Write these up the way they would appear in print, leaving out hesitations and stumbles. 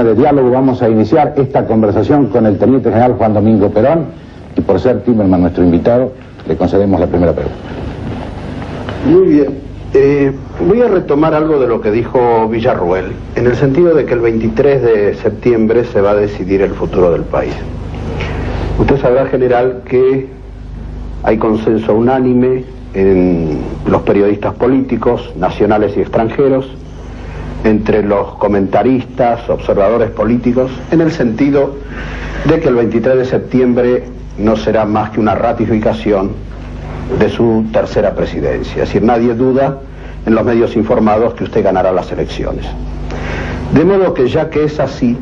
De diálogo vamos a iniciar esta conversación con el Teniente General Juan Domingo Perón, y por ser Timerman nuestro invitado, le concedemos la primera pregunta. Muy bien. Voy a retomar algo de lo que dijo Villarruel, en el sentido de que el 23 de septiembre se va a decidir el futuro del país. Usted sabrá, general, que hay consenso unánime en los periodistas políticos, nacionales y extranjeros, entre los comentaristas, observadores políticos, en el sentido de que el 23 de septiembre no será más que una ratificación de su tercera presidencia. Es decir, nadie duda en los medios informados que usted ganará las elecciones. De modo que, ya que es así,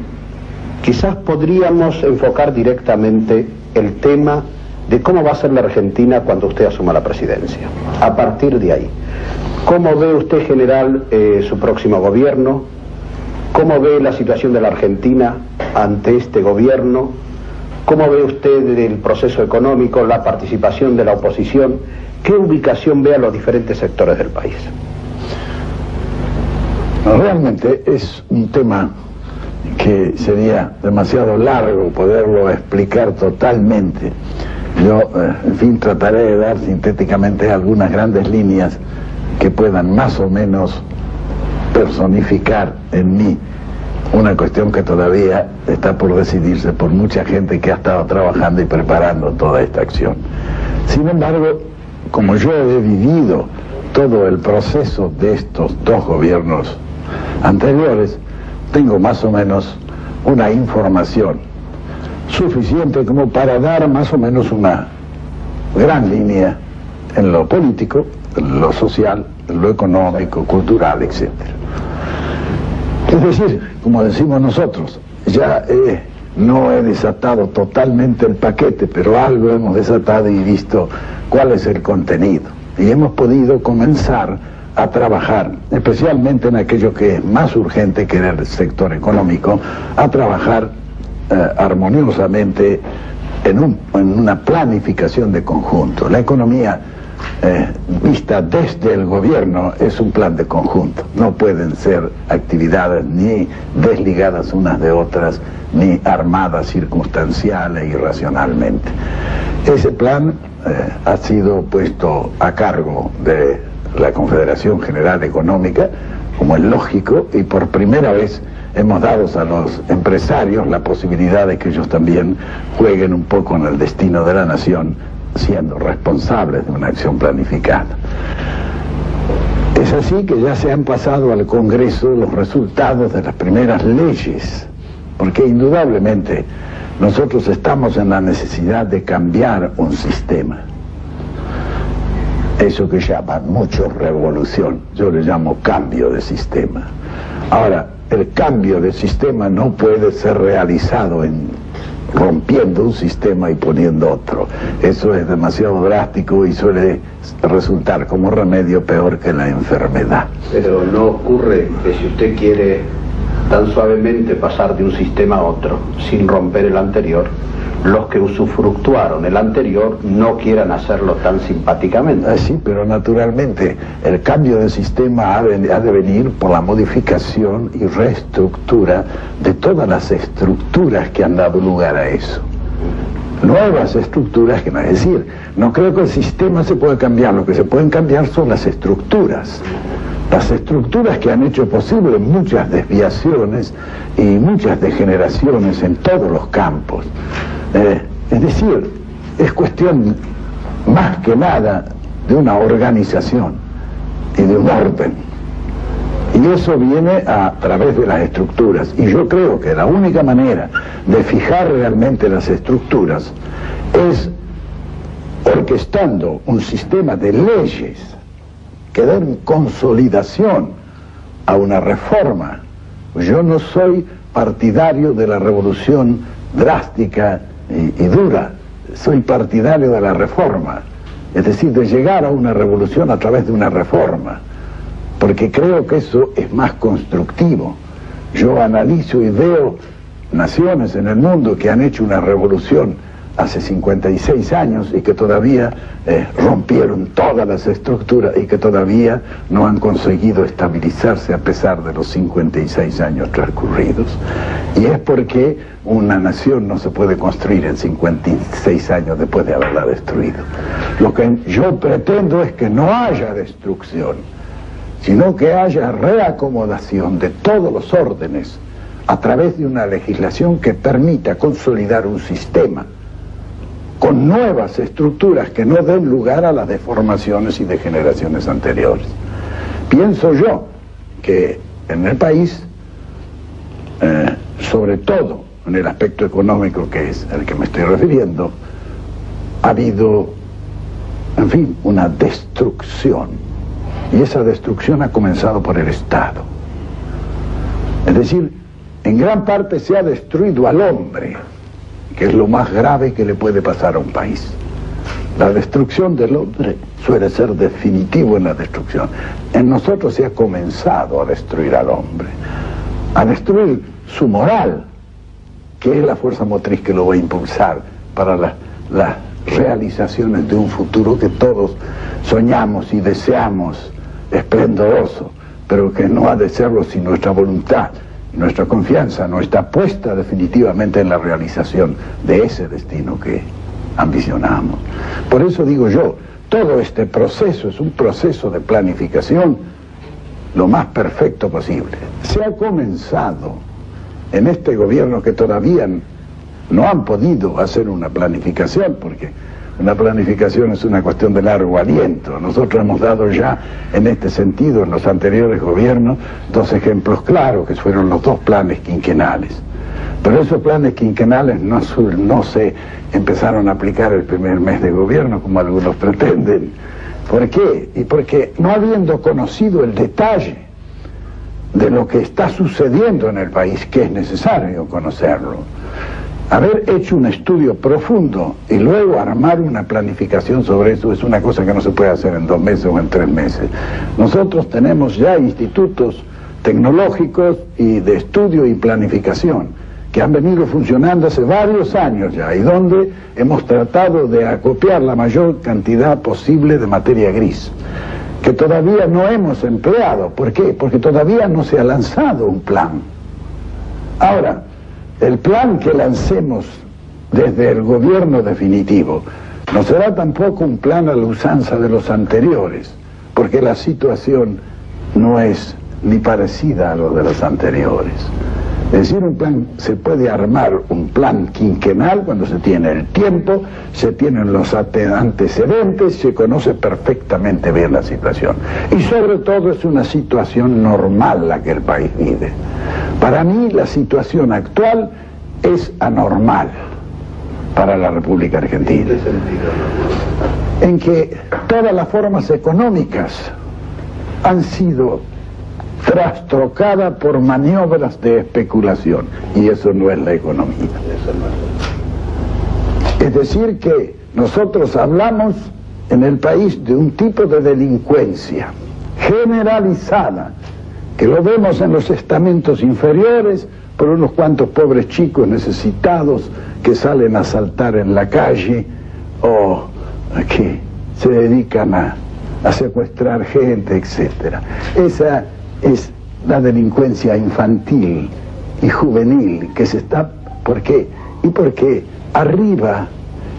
quizás podríamos enfocar directamente el tema de cómo va a ser la Argentina cuando usted asuma la presidencia. A partir de ahí, ¿cómo ve usted, general, su próximo gobierno? ¿Cómo ve la situación de la Argentina ante este gobierno? ¿Cómo ve usted el proceso económico, la participación de la oposición? ¿Qué ubicación ve a los diferentes sectores del país? Realmente es un tema que sería demasiado largo poderlo explicar totalmente. Yo, en fin, trataré de dar sintéticamente algunas grandes líneas que puedan más o menos personificar en mí una cuestión que todavía está por decidirse por mucha gente que ha estado trabajando y preparando toda esta acción. Sin embargo, como yo he vivido todo el proceso de estos dos gobiernos anteriores, tengo más o menos una información suficiente como para dar más o menos una gran línea en lo político, en lo social, en lo económico, cultural, etc. Es decir, como decimos nosotros, ya no he desatado totalmente el paquete, pero algo hemos desatado y visto cuál es el contenido. Y hemos podido comenzar a trabajar, especialmente en aquello que es más urgente, que era el sector económico, a trabajar armoniosamente en una planificación de conjunto. La economía vista desde el gobierno es un plan de conjunto. No pueden ser actividades ni desligadas unas de otras, ni armadas circunstancial e irracionalmente. Ese plan ha sido puesto a cargo de la Confederación General Económica, como es lógico, y por primera vez hemos dado a los empresarios la posibilidad de que ellos también jueguen un poco en el destino de la nación, siendo responsables de una acción planificada. Es así que ya se han pasado al Congreso los resultados de las primeras leyes, porque indudablemente nosotros estamos en la necesidad de cambiar un sistema. Eso que llaman mucho revolución, yo le llamo cambio de sistema. Ahora, el cambio de sistema no puede ser realizado rompiendo un sistema y poniendo otro. Eso es demasiado drástico y suele resultar como remedio peor que la enfermedad. Pero no ocurre que si usted quiere tan suavemente pasar de un sistema a otro sin romper el anterior, los que usufructuaron el anterior no quieran hacerlo tan simpáticamente. Sí, pero naturalmente el cambio de sistema ha de venir por la modificación y reestructura de todas las estructuras que han dado lugar a eso. Nuevas estructuras, que no es decir, no creo que el sistema se pueda cambiar, lo que se pueden cambiar son las estructuras. Las estructuras que han hecho posible muchas desviaciones y muchas degeneraciones en todos los campos. Es decir, es cuestión más que nada de una organización y de un orden. Y eso viene a través de las estructuras. Y yo creo que la única manera de fijar realmente las estructuras es orquestando un sistema de leyes que den consolidación a una reforma. Yo no soy partidario de la revolución drástica y dura, soy partidario de la reforma, es decir, de llegar a una revolución a través de una reforma, porque creo que eso es más constructivo. Yo analizo y veo naciones en el mundo que han hecho una revolución hace 56 años y que todavía rompieron todas las estructuras y que todavía no han conseguido estabilizarse a pesar de los 56 años transcurridos. Y es porque una nación no se puede construir en 56 años después de haberla destruido. Lo que yo pretendo es que no haya destrucción, sino que haya reacomodación de todos los órdenes a través de una legislación que permita consolidar un sistema con nuevas estructuras que no den lugar a las deformaciones y degeneraciones anteriores. Pienso yo que en el país, sobre todo en el aspecto económico, que es al que me estoy refiriendo, ha habido, en fin, una destrucción, y esa destrucción ha comenzado por el Estado. Es decir, en gran parte se ha destruido al hombre, que es lo más grave que le puede pasar a un país. La destrucción del hombre suele ser definitivo en la destrucción. En nosotros se ha comenzado a destruir al hombre, a destruir su moral, que es la fuerza motriz que lo va a impulsar para las realizaciones de un futuro que todos soñamos y deseamos esplendoroso, pero que no ha de serlo sin nuestra voluntad. Nuestra confianza no está puesta definitivamente en la realización de ese destino que ambicionamos. Por eso digo yo, todo este proceso es un proceso de planificación lo más perfecto posible. Se ha comenzado en este gobierno que todavía no han podido hacer una planificación, porque una planificación es una cuestión de largo aliento. Nosotros hemos dado ya en este sentido en los anteriores gobiernos dos ejemplos claros, que fueron los dos planes quinquenales. Pero esos planes quinquenales no se empezaron a aplicar el primer mes de gobierno como algunos pretenden. ¿Por qué? Y porque no habiendo conocido el detalle de lo que está sucediendo en el país, que es necesario conocerlo, haber hecho un estudio profundo y luego armar una planificación sobre eso es una cosa que no se puede hacer en 2 meses o en 3 meses. Nosotros tenemos ya institutos tecnológicos y de estudio y planificación que han venido funcionando hace varios años ya, y donde hemos tratado de acopiar la mayor cantidad posible de materia gris, que todavía no hemos empleado. ¿Por qué? Porque todavía no se ha lanzado un plan. Ahora, el plan que lancemos desde el gobierno definitivo no será tampoco un plan a la usanza de los anteriores, porque la situación no es ni parecida a lo de los anteriores. Es decir, se puede armar un plan quinquenal cuando se tiene el tiempo, se tienen los antecedentes, se conoce perfectamente bien la situación. Y sobre todo es una situación normal la que el país vive. Para mí la situación actual es anormal para la República Argentina. ¿En qué sentido? En que todas las formas económicas han sido trastrocadas por maniobras de especulación, y eso no es la economía. Es decir, que nosotros hablamos en el país de un tipo de delincuencia generalizada, que lo vemos en los estamentos inferiores por unos cuantos pobres chicos necesitados que salen a saltar en la calle o que se dedican a secuestrar gente, etc. Esa es la delincuencia infantil y juvenil que se está... ¿Por qué? Y porque arriba,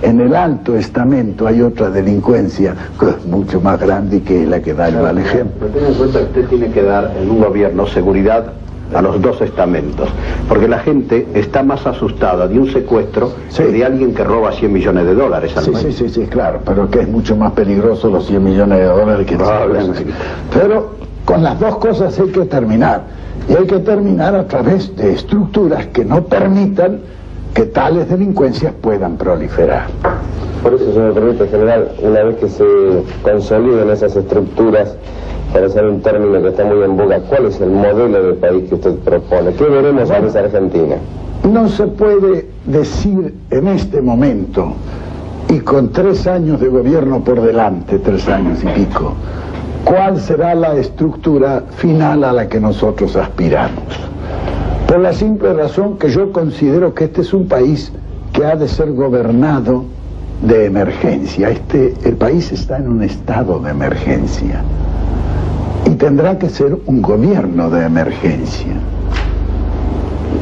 en el alto estamento, hay otra delincuencia que es mucho más grande y que es la que da el mal ejemplo. Pero ten en cuenta que usted tiene que dar en un gobierno seguridad a los dos estamentos, porque la gente está más asustada de un secuestro que de alguien que roba $100 millones al mes. Sí, claro, pero que es mucho más peligroso los $100 millones que el secuestro. Pero con las dos cosas hay que terminar, y hay que terminar a través de estructuras que no permitan que tales delincuencias puedan proliferar. Por eso, si me permite, general, una vez que se consoliden esas estructuras, para usar un término que está muy en boga, ¿cuál es el modelo de país que usted propone? ¿Qué veremos en esa Argentina? No se puede decir en este momento, y con 3 años de gobierno por delante, 3 años y pico, cuál será la estructura final a la que nosotros aspiramos. Por la simple razón que yo considero que este es un país que ha de ser gobernado de emergencia. El país está en un estado de emergencia y tendrá que ser un gobierno de emergencia.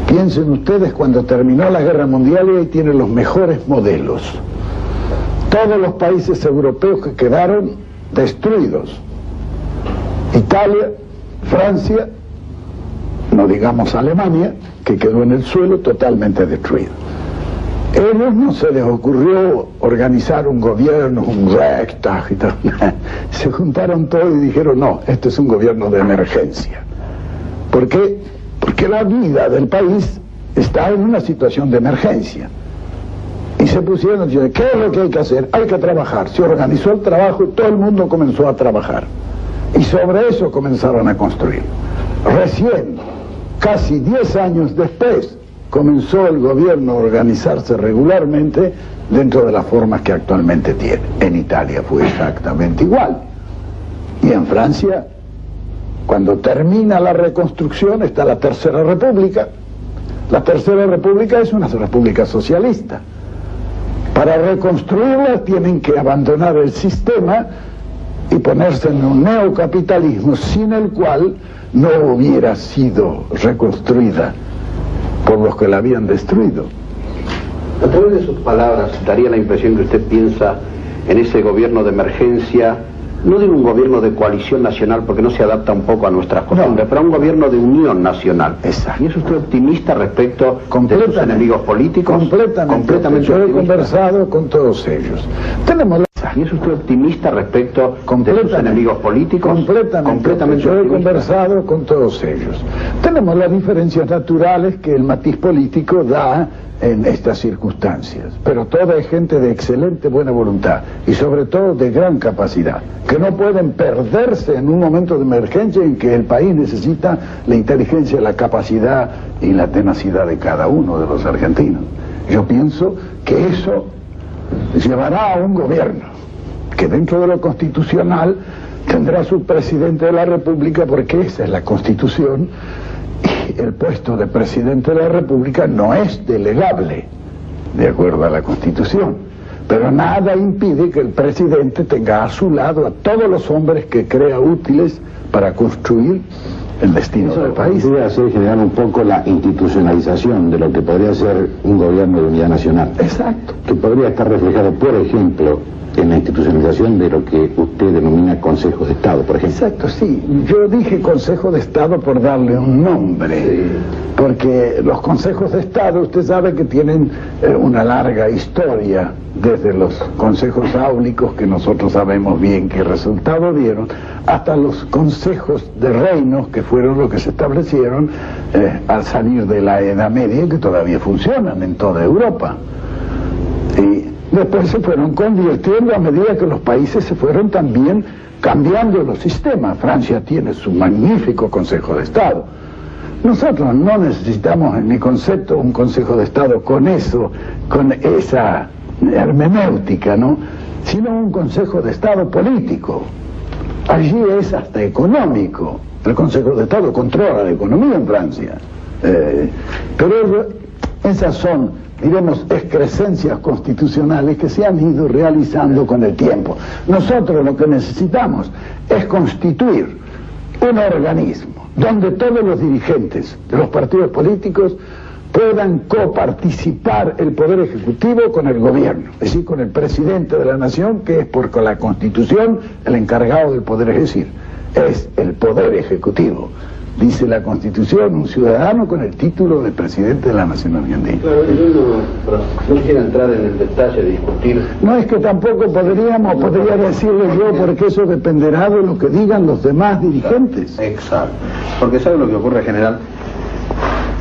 Piensen ustedes cuando terminó la Guerra Mundial y ahí tienen los mejores modelos. Todos los países europeos que quedaron destruidos. Italia, Francia, no digamos Alemania, que quedó en el suelo totalmente destruido. A ellos no se les ocurrió organizar un gobierno, un Reichstag y tal. Se juntaron todos y dijeron, no, este es un gobierno de emergencia. ¿Por qué? Porque la vida del país está en una situación de emergencia. Y se pusieron a decir, ¿qué es lo que hay que hacer? Hay que trabajar. Se organizó el trabajo y todo el mundo comenzó a trabajar. Y sobre eso comenzaron a construir. Recién, casi 10 años después, comenzó el gobierno a organizarse regularmente dentro de las formas que actualmente tiene. En Italia fue exactamente igual. Y en Francia, cuando termina la reconstrucción, está la Tercera República. La Tercera República es una república socialista. Para reconstruirla tienen que abandonar el sistema y ponerse en un neocapitalismo sin el cual no hubiera sido reconstruida por los que la habían destruido. A través de sus palabras daría la impresión que usted piensa en ese gobierno de emergencia, no digo un gobierno de coalición nacional porque no se adapta un poco a nuestras costumbres, pero un gobierno de unión nacional. Exacto. ¿Y es usted optimista respecto de sus enemigos políticos? Completamente. Yo he conversado con todos ellos. Tenemos la... ¿Y es usted optimista respecto de sus enemigos políticos? Completamente. Yo he conversado con todos ellos. Tenemos las diferencias naturales que el matiz político da en estas circunstancias, pero toda es gente de excelente buena voluntad y sobre todo de gran capacidad, que no pueden perderse en un momento de emergencia en que el país necesita la inteligencia, la capacidad y la tenacidad de cada uno de los argentinos. Yo pienso que eso llevará a un gobierno que dentro de lo constitucional tendrá su presidente de la República, porque esa es la Constitución. El puesto de presidente de la República no es delegable, de acuerdo a la Constitución, pero nada impide que el presidente tenga a su lado a todos los hombres que crea útiles para construir el destino del país. Podría hacer generar un poco la institucionalización de lo que podría ser un gobierno de unidad nacional. Exacto. Que podría estar reflejado, por ejemplo, en la institucionalización de lo que usted denomina Consejo de Estado, por ejemplo. Exacto, sí. Yo dije Consejo de Estado por darle un nombre, sí. Porque los consejos de Estado, usted sabe que tienen una larga historia, desde los consejos áulicos, que nosotros sabemos bien qué resultado dieron, hasta los consejos de reinos, que fueron los que se establecieron al salir de la Edad Media, que todavía funcionan en toda Europa. Y después se fueron convirtiendo a medida que los países se fueron también cambiando los sistemas. Francia tiene su magnífico Consejo de Estado. Nosotros no necesitamos, en mi concepto, un Consejo de Estado con eso, con esa hermenéutica, ¿no? Sino un Consejo de Estado político. Allí es hasta económico. El Consejo de Estado controla la economía en Francia. Pero esas son, diremos, excrescencias constitucionales que se han ido realizando con el tiempo. Nosotros lo que necesitamos es constituir un organismo donde todos los dirigentes de los partidos políticos puedan coparticipar el Poder Ejecutivo con el gobierno, es decir, con el presidente de la nación, que es por la Constitución el encargado del poder, es decir, es el Poder Ejecutivo. Dice la Constitución, un ciudadano con el título de presidente de la Nación Argentina. Claro, yo no quiero entrar en el detalle de discutir. No, es que tampoco podría decirle yo, porque eso dependerá de lo que digan los demás dirigentes. Exacto. Porque ¿sabe lo que ocurre, general?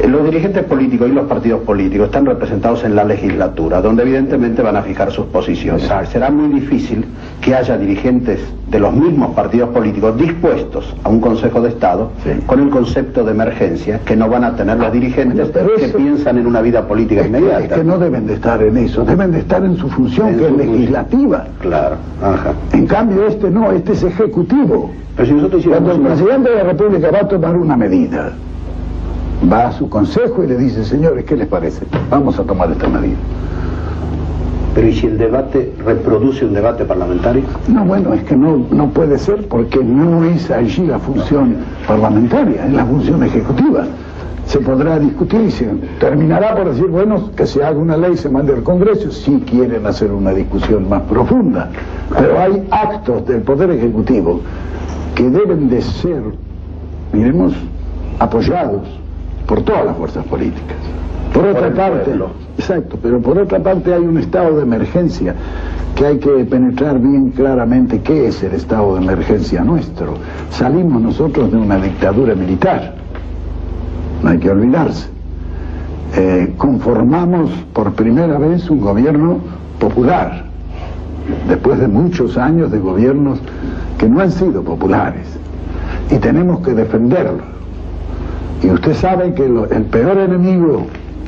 Los dirigentes políticos y los partidos políticos están representados en la legislatura, donde evidentemente van a fijar sus posiciones. Será muy difícil que haya dirigentes de los mismos partidos políticos dispuestos a un Consejo de Estado, sí, con el concepto de emergencia que no van a tener los dirigentes que piensan en una vida política inmediata. Es que no deben de estar en eso, deben de estar en su función, que es legislativa. Claro, ajá. En cambio este no, este es ejecutivo. Pero si nosotros cuando el presidente de la República va a tomar una medida, va a su consejo y le dice, señores, ¿qué les parece? Vamos a tomar esta medida. Pero ¿y si el debate reproduce un debate parlamentario? No, bueno, es que no puede ser, porque no es allí la función parlamentaria, es la función ejecutiva. Se podrá discutir y se terminará por decir, bueno, que se haga una ley, se mande al Congreso, si quieren hacer una discusión más profunda. Pero hay actos del Poder Ejecutivo que deben de ser, diremos, apoyados por todas las fuerzas políticas. Por otra parte, exacto, pero por otra parte hay un estado de emergencia que hay que penetrar bien claramente qué es el estado de emergencia nuestro. Salimos nosotros de una dictadura militar, no hay que olvidarse. Conformamos por primera vez un gobierno popular, después de muchos años de gobiernos que no han sido populares, y tenemos que defenderlo. Y usted sabe que el peor enemigo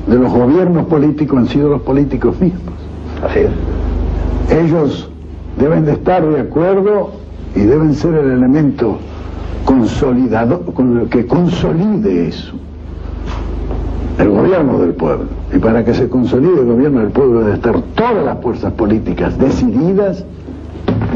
de los gobiernos políticos han sido los políticos mismos. Así es. Ellos deben de estar de acuerdo y deben ser el elemento consolidador, con el que consolide eso, el gobierno del pueblo. Y para que se consolide el gobierno del pueblo deben estar todas las fuerzas políticas decididas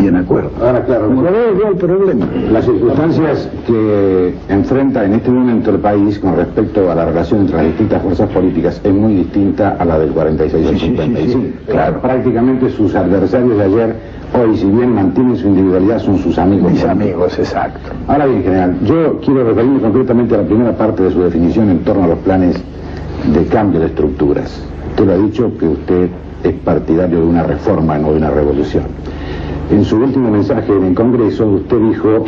y en acuerdo. Ahora, claro, ¿cuál es el problema? Las circunstancias que enfrenta en este momento el país con respecto a la relación entre las distintas fuerzas políticas es muy distinta a la del 46 al 55. Sí, claro. Prácticamente sus adversarios de ayer, hoy, si bien mantienen su individualidad, son sus amigos. Mis amigos, exacto. Ahora bien, general, yo quiero referirme concretamente a la primera parte de su definición en torno a los planes de cambio de estructuras. Usted lo ha dicho que usted es partidario de una reforma, no de una revolución. En su último mensaje en el Congreso, usted dijo,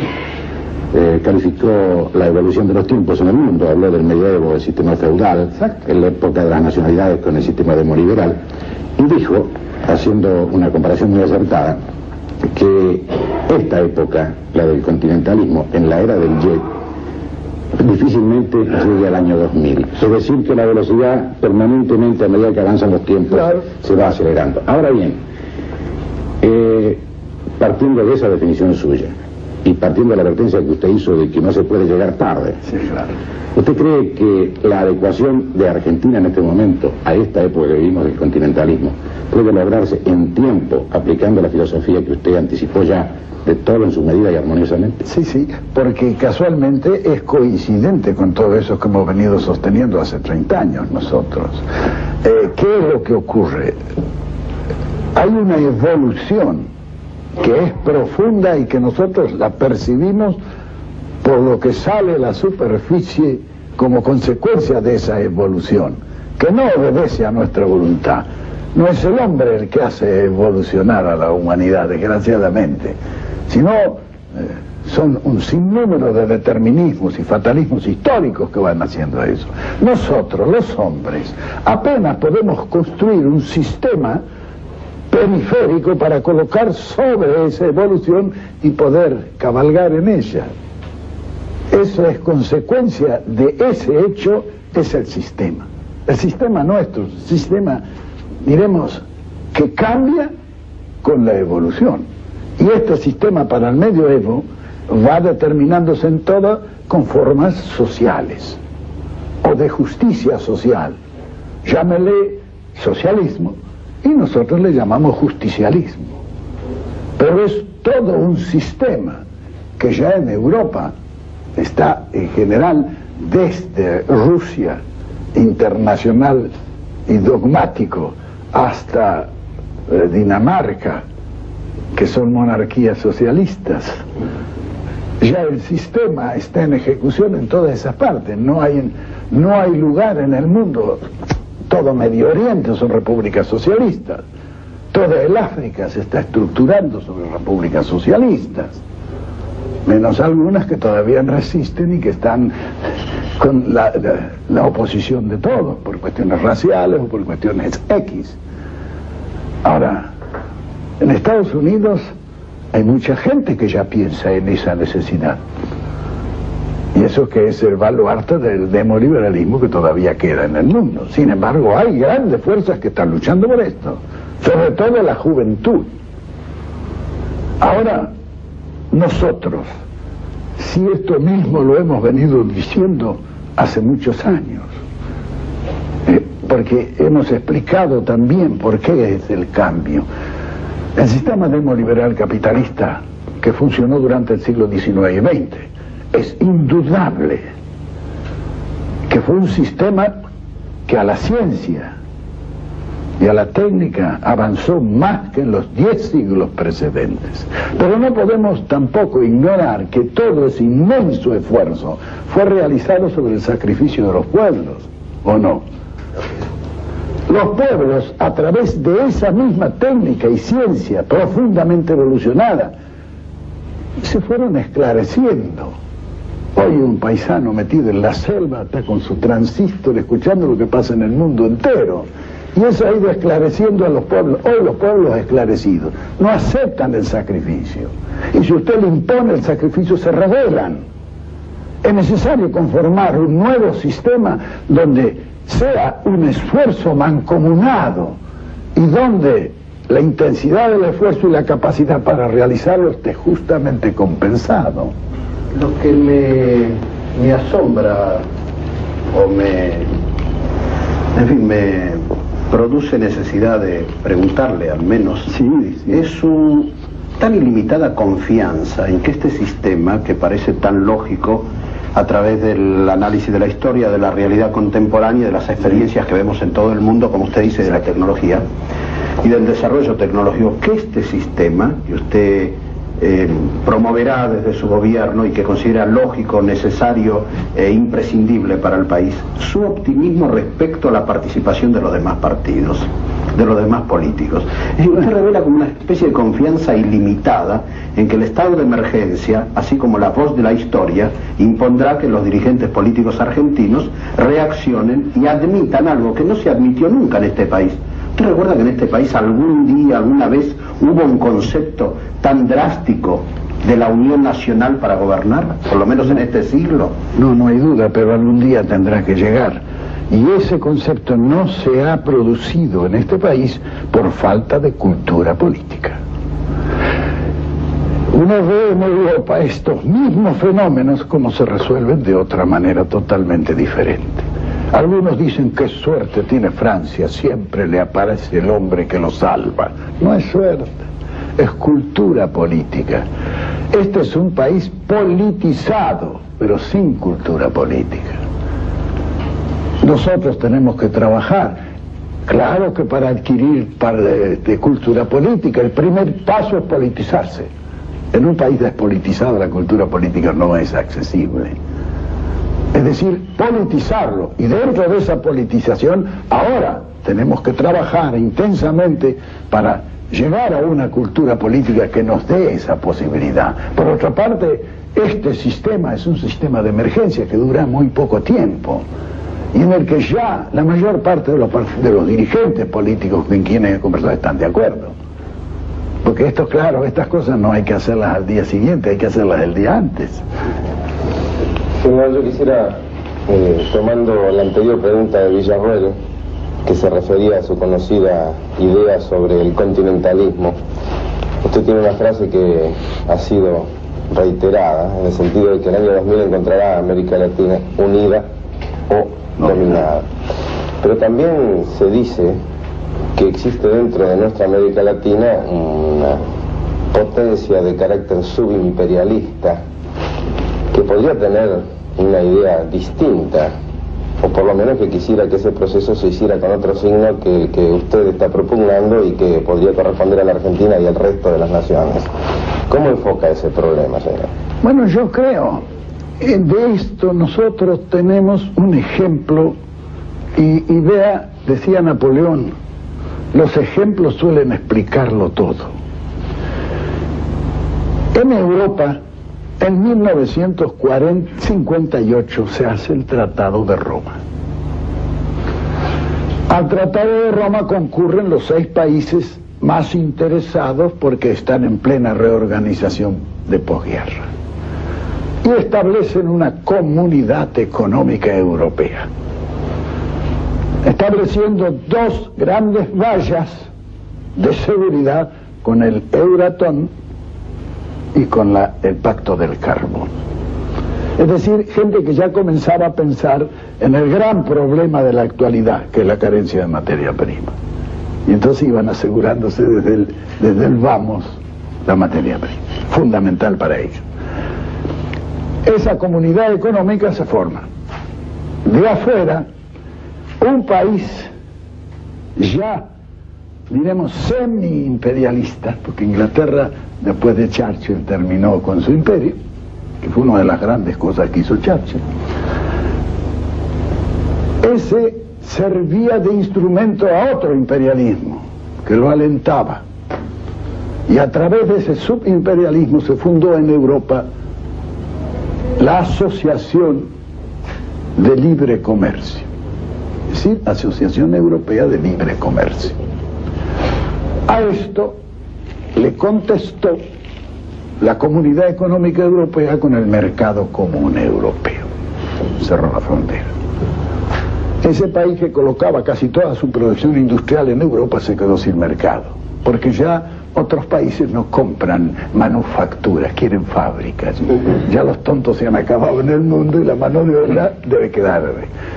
calificó la evolución de los tiempos en el mundo, habló del medievo, del sistema feudal, en la época de las nacionalidades con el sistema demoliberal, y dijo, haciendo una comparación muy acertada, que esta época, la del continentalismo, en la era del jet, difícilmente llegue al año 2000. Es decir, que la velocidad permanentemente, a medida que avanzan los tiempos, se va acelerando. Ahora bien, partiendo de esa definición suya y partiendo de la advertencia que usted hizo de que no se puede llegar tarde, Sí, claro. ¿usted cree que la adecuación de Argentina en este momento a esta época que vivimos del continentalismo puede lograrse en tiempo aplicando la filosofía que usted anticipó ya de todo en su medida y armoniosamente? Sí, porque casualmente es coincidente con todo eso que hemos venido sosteniendo hace 30 años nosotros. ¿Qué es lo que ocurre? Hay una evolución que es profunda y que nosotros la percibimos por lo que sale a la superficie como consecuencia de esa evolución, que no obedece a nuestra voluntad. No es el hombre el que hace evolucionar a la humanidad, desgraciadamente, sino son un sinnúmero de determinismos y fatalismos históricos que van haciendo eso. Nosotros, los hombres, apenas podemos construir un sistema periférico para colocar sobre esa evolución y poder cabalgar en ella. Eso es consecuencia de ese hecho, es el sistema. El sistema nuestro, el sistema, diremos, que cambia con la evolución. Y este sistema para el medioevo va determinándose en todo con formas sociales o de justicia social. Llámele socialismo y nosotros le llamamos justicialismo. Pero es todo un sistema que ya en Europa está en general desde Rusia internacional y dogmático hasta Dinamarca, que son monarquías socialistas. Ya el sistema está en ejecución en todas esas partes. No hay lugar en el mundo. Todo Medio Oriente son repúblicas socialistas. Toda el África se está estructurando sobre repúblicas socialistas, menos algunas que todavía resisten y que están con la oposición de todos, por cuestiones raciales o por cuestiones X. Ahora, en Estados Unidos hay mucha gente que ya piensa en esa necesidad. Y eso que es el baluarte del demoliberalismo que todavía queda en el mundo. Sin embargo, hay grandes fuerzas que están luchando por esto, sobre todo la juventud. Ahora, nosotros, si esto mismo lo hemos venido diciendo hace muchos años, porque hemos explicado también por qué es el cambio. El sistema demoliberal capitalista que funcionó durante el siglo XIX y XX es indudable que fue un sistema que a la ciencia y a la técnica avanzó más que en los 10 siglos precedentes. Pero no podemos tampoco ignorar que todo ese inmenso esfuerzo fue realizado sobre el sacrificio de los pueblos, ¿o no? Los pueblos, a través de esa misma técnica y ciencia profundamente evolucionada, se fueron esclareciendo. Hoy un paisano metido en la selva está con su transistor escuchando lo que pasa en el mundo entero. Y eso ha ido esclareciendo a los pueblos. Hoy los pueblos esclarecidos no aceptan el sacrificio. Y si usted le impone el sacrificio, se rebelan. Es necesario conformar un nuevo sistema donde sea un esfuerzo mancomunado y donde la intensidad del esfuerzo y la capacidad para realizarlo esté justamente compensado. Lo que me asombra o me produce necesidad de preguntarle al menos, es su tan ilimitada confianza en que este sistema, que parece tan lógico a través del análisis de la historia, de la realidad contemporánea, de las experiencias que vemos en todo el mundo, como usted dice, de la tecnología y del desarrollo tecnológico, que este sistema que usted promoverá desde su gobierno y que considera lógico, necesario e imprescindible para el país, su optimismo respecto a la participación de los demás partidos, de los demás políticos. Usted revela como una especie de confianza ilimitada en que el estado de emergencia, así como la voz de la historia, impondrá que los dirigentes políticos argentinos reaccionen y admitan algo que no se admitió nunca en este país. ¿Usted recuerda que en este país algún día, alguna vez, hubo un concepto tan drástico de la unión nacional para gobernar? Por lo menos en este siglo. No hay duda, pero algún día tendrá que llegar. Y ese concepto no se ha producido en este país por falta de cultura política. Uno ve en Europa estos mismos fenómenos como se resuelven de otra manera totalmente diferente. Algunos dicen qué suerte tiene Francia, siempre le aparece el hombre que lo salva. No es suerte, es cultura política. Este es un país politizado, pero sin cultura política. Nosotros tenemos que trabajar, claro que para adquirir de cultura política, el primer paso es politizarse. En un país despolitizado la cultura política no es accesible. Es decir, politizarlo, y dentro de esa politización, ahora tenemos que trabajar intensamente para llegar a una cultura política que nos dé esa posibilidad. Por otra parte, este sistema es un sistema de emergencia que dura muy poco tiempo, y en el que ya la mayor parte de los dirigentes políticos con quienes he conversado están de acuerdo. Porque esto, claro, estas cosas no hay que hacerlas al día siguiente, hay que hacerlas el día antes. Señor, yo quisiera, tomando la anterior pregunta de Villarruel, que se refería a su conocida idea sobre el continentalismo, usted tiene una frase que ha sido reiterada, en el sentido de que en el año 2000 encontrará a América Latina unida o dominada. Pero también se dice que existe dentro de nuestra América Latina una potencia de carácter subimperialista que podría tener una idea distinta, o por lo menos que quisiera que ese proceso se hiciera con otro signo que usted está propugnando y que podría corresponder a la Argentina y al resto de las naciones. ¿Cómo enfoca ese problema, señor? Bueno, yo creo, de esto nosotros tenemos un ejemplo, y vea, decía Napoleón, los ejemplos suelen explicarlo todo. En Europa, en 1958 se hace el Tratado de Roma. Al Tratado de Roma concurren los 6 países más interesados porque están en plena reorganización de posguerra. Y establecen una comunidad económica europea, estableciendo 2 grandes vallas de seguridad con el Euratom y con el Pacto del Carbón. Es decir, gente que ya comenzaba a pensar en el gran problema de la actualidad, que es la carencia de materia prima. Y entonces iban asegurándose desde el vamos la materia prima, fundamental para ellos. Esa comunidad económica se forma. De afuera, un país ya, diremos, semi-imperialista, porque Inglaterra, después de Churchill, terminó con su imperio, que fue una de las grandes cosas que hizo Churchill. Ese servía de instrumento a otro imperialismo, que lo alentaba. Y a través de ese subimperialismo se fundó en Europa la Asociación de Libre Comercio, es decir, Asociación Europea de Libre Comercio. A esto le contestó la Comunidad Económica Europea con el Mercado Común Europeo. Cerró la frontera. Ese país que colocaba casi toda su producción industrial en Europa se quedó sin mercado, porque ya otros países no compran manufacturas, quieren fábricas. Ya los tontos se han acabado en el mundo y la mano de obra debe quedar.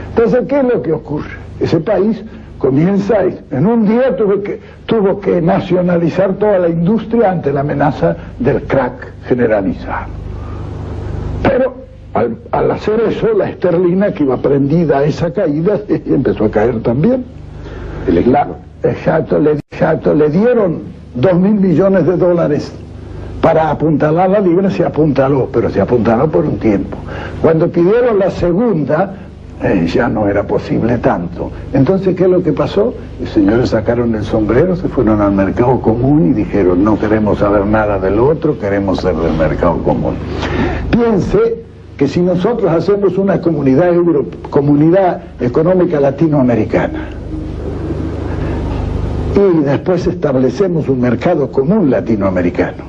Entonces, ¿qué es lo que ocurre? Ese país comienza, en un día tuvo que nacionalizar toda la industria ante la amenaza del crack generalizado. Pero al hacer eso, la esterlina, que iba prendida a esa caída, empezó a caer también. Exacto, le dieron 2.000 millones de dólares para apuntalar la libra, se apuntaló, pero se apuntaló por un tiempo. Cuando pidieron la segunda, ya no era posible tanto. Entonces, ¿qué es lo que pasó? Los señores sacaron el sombrero, se fueron al mercado común y dijeron: no queremos saber nada del otro, queremos ser del mercado común. Piense que si nosotros hacemos una comunidad económica latinoamericana y después establecemos un mercado común latinoamericano,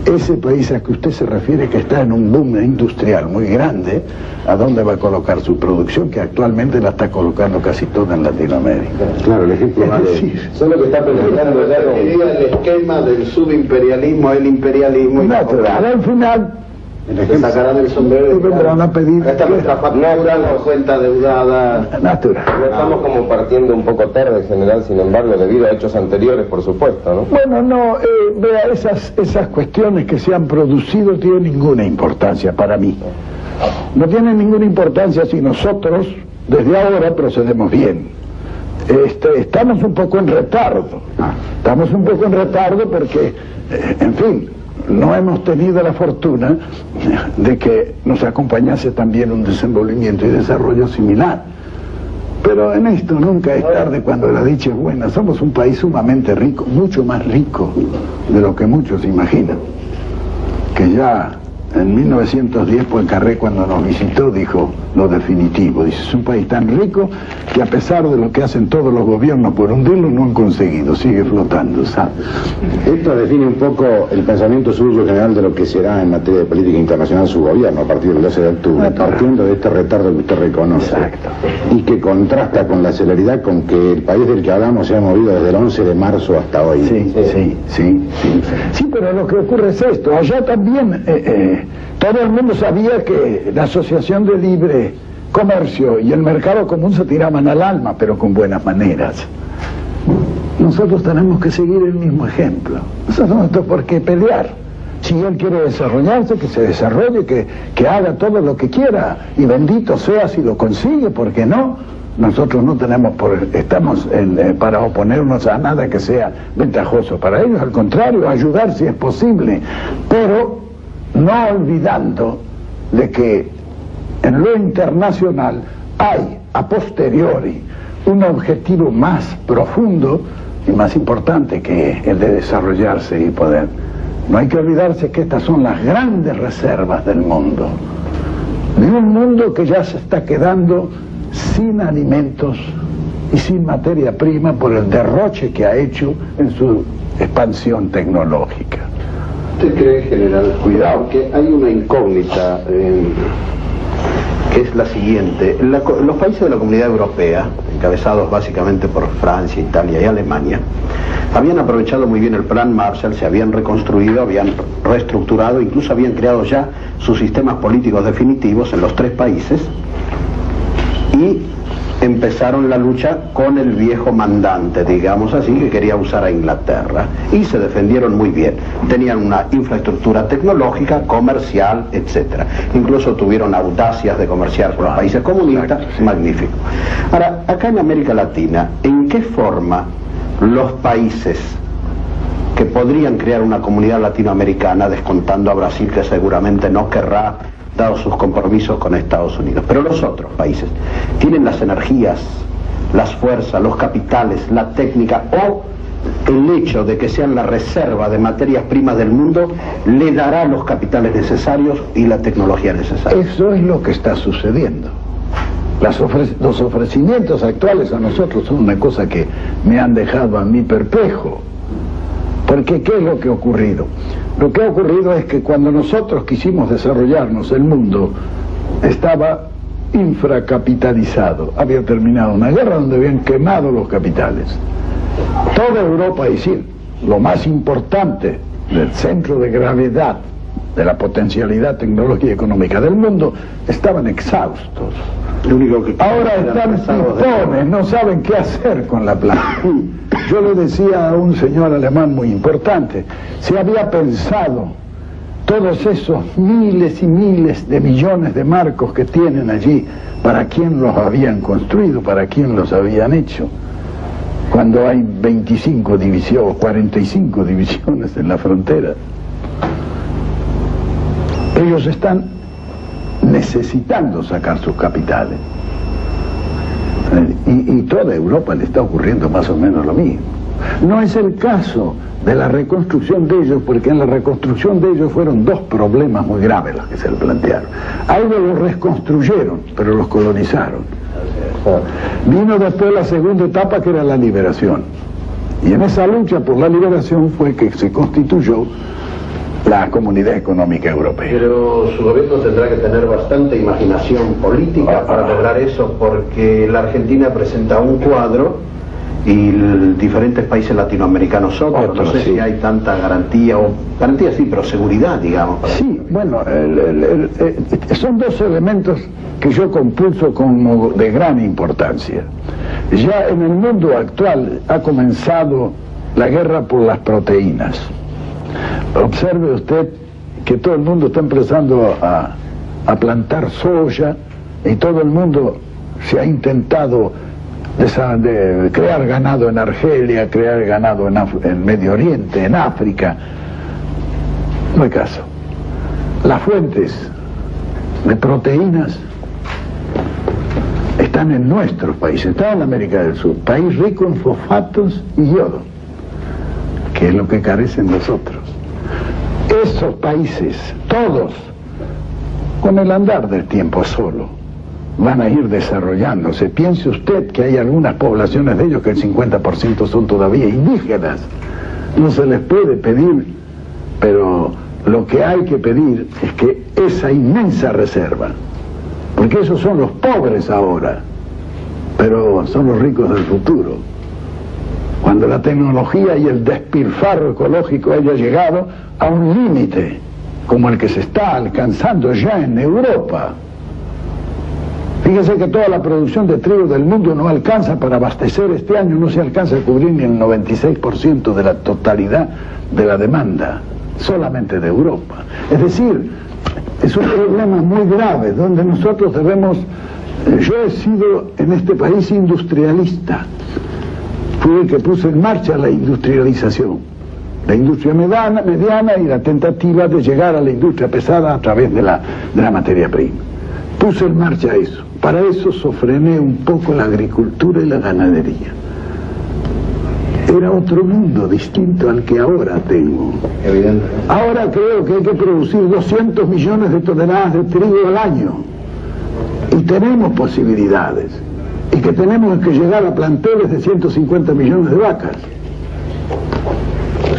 ese país a que usted se refiere, que está en un boom industrial muy grande, ¿a dónde va a colocar su producción? Que actualmente la está colocando casi toda en Latinoamérica. Claro, el ejemplo es vale. decir, Solo que está presentando ya Sería el esquema del subimperialismo, el imperialismo. natural, al final Se sacarán el sombrero y vendrán a pedir. esta es nuestra factura, la cuenta deudada. Natural. No estamos como partiendo un poco tarde, general, sin embargo, debido a hechos anteriores, por supuesto, ¿no? Bueno, no, vea, esas cuestiones que se han producido tienen ninguna importancia para mí. No tienen ninguna importancia si nosotros, desde ahora, procedemos bien. Estamos un poco en retardo. Estamos un poco en retardo porque, en fin, no hemos tenido la fortuna de que nos acompañase también un desenvolvimiento y desarrollo similar. Pero en esto nunca es tarde cuando la dicha es buena. Somos un país sumamente rico, mucho más rico de lo que muchos imaginan. Que ya en 1910 Poincaré, cuando nos visitó, dijo lo definitivo. Dice: es un país tan rico que a pesar de lo que hacen todos los gobiernos por hundirlo, no han conseguido, sigue flotando, ¿sabes? Esto define un poco el pensamiento suyo general de lo que será en materia de política internacional su gobierno a partir del 12 de octubre, partiendo de este retardo que usted reconoce. Exacto. Y que contrasta con la celeridad con que el país del que hablamos se ha movido desde el 11 de marzo hasta hoy. Sí, pero lo que ocurre es esto. Allá también todo el mundo sabía que la Asociación de Libre Comercio y el mercado común se tiraban al alma, pero con buenas maneras. Nosotros tenemos que seguir el mismo ejemplo. Nosotros no tenemos por qué pelear. Si él quiere desarrollarse, que se desarrolle, que haga todo lo que quiera, y bendito sea si lo consigue, ¿por qué no? Nosotros no estamos para oponernos a nada que sea ventajoso para ellos, al contrario, ayudar si es posible, pero no olvidando de que en lo internacional hay a posteriori un objetivo más profundo y más importante que el de desarrollarse y poder. No hay que olvidarse que estas son las grandes reservas del mundo, de un mundo que ya se está quedando sin alimentos y sin materia prima por el derroche que ha hecho en su expansión tecnológica. ¿Usted cree, general, Cuidado, que hay una incógnita que es la siguiente? Los países de la Comunidad Europea, encabezados básicamente por Francia, Italia y Alemania, Habían aprovechado muy bien el plan Marshall, se habían reconstruido, habían reestructurado, incluso habían creado ya sus sistemas políticos definitivos en los 3 países y empezaron la lucha con el viejo mandante, digamos así, que quería usar a Inglaterra, y se defendieron muy bien. Tenían una infraestructura tecnológica, comercial, etcétera. Incluso tuvieron audacias de comerciar con los países comunistas, magnífico. Ahora, acá en América Latina, ¿en qué forma los países que podrían crear una comunidad latinoamericana, descontando a Brasil, que seguramente no querrá, dado sus compromisos con Estados Unidos, pero los otros países tienen las energías, las fuerzas, los capitales, la técnica, o el hecho de que sean la reserva de materias primas del mundo le dará los capitales necesarios y la tecnología necesaria? Eso es lo que está sucediendo. Los ofrecimientos actuales a nosotros son una cosa que me han dejado a mí perplejo. Porque ¿qué es lo que ha ocurrido? Lo que ha ocurrido es que cuando nosotros quisimos desarrollarnos, el mundo estaba infracapitalizado. Había terminado una guerra donde habían quemado los capitales. Toda Europa, es decir, lo más importante del centro de gravedad de la potencialidad tecnológica y económica del mundo, estaban exhaustos. Lo único que ahora están pistones, no saben qué hacer con la plata. Yo le decía a un señor alemán muy importante, se había pensado todos esos miles y miles de millones de marcos que tienen allí, para quién los habían construido, para quién los habían hecho, cuando hay 25 divisiones, 45 divisiones en la frontera. Ellos están necesitando sacar sus capitales. Y toda Europa le está ocurriendo más o menos lo mismo. No es el caso de la reconstrucción de ellos, porque en la reconstrucción de ellos fueron 2 problemas muy graves los que se le plantearon. A ellos los reconstruyeron, pero los colonizaron. Vino después la segunda etapa, que era la liberación. Y en esa lucha por la liberación fue que se constituyó la Comunidad Económica Europea. Pero su gobierno tendrá que tener bastante imaginación política para lograr eso, porque la Argentina presenta un cuadro y diferentes países latinoamericanos otros. No sé si hay tanta garantía, o garantía sí, pero seguridad, digamos. Sí, bueno, son 2 elementos que yo compulso como de gran importancia. Ya en el mundo actual ha comenzado la guerra por las proteínas. Observe usted que todo el mundo está empezando a plantar soya, y todo el mundo se ha intentado de crear ganado en Argelia, crear ganado en Medio Oriente, en África. No hay caso. Las fuentes de proteínas están en nuestros países, están en América del Sur, país rico en fosfatos y yodo, que es lo que carecen los otros. Esos países, todos, con el andar del tiempo solo, van a ir desarrollándose. Piense usted que hay algunas poblaciones de ellos que el 50% son todavía indígenas. No se les puede pedir, pero lo que hay que pedir es que esa inmensa reserva, porque esos son los pobres ahora, pero son los ricos del futuro. Cuando la tecnología y el despilfarro ecológico haya llegado a un límite como el que se está alcanzando ya en Europa. Fíjese que toda la producción de trigo del mundo no alcanza para abastecer este año, no se alcanza a cubrir ni el 96% de la totalidad de la demanda, solamente de Europa. Es decir, es un problema muy grave donde nosotros debemos... Yo he sido en este país industrialista. Fui el que puso en marcha la industrialización, la industria mediana y la tentativa de llegar a la industria pesada a través de la materia prima. Puse en marcha eso. Para eso sofrené un poco la agricultura y la ganadería. Era otro mundo distinto al que ahora tengo. Evidente. Ahora creo que hay que producir 200 millones de toneladas de trigo al año. Y tenemos posibilidades. Y que tenemos que llegar a planteles de 150 millones de vacas.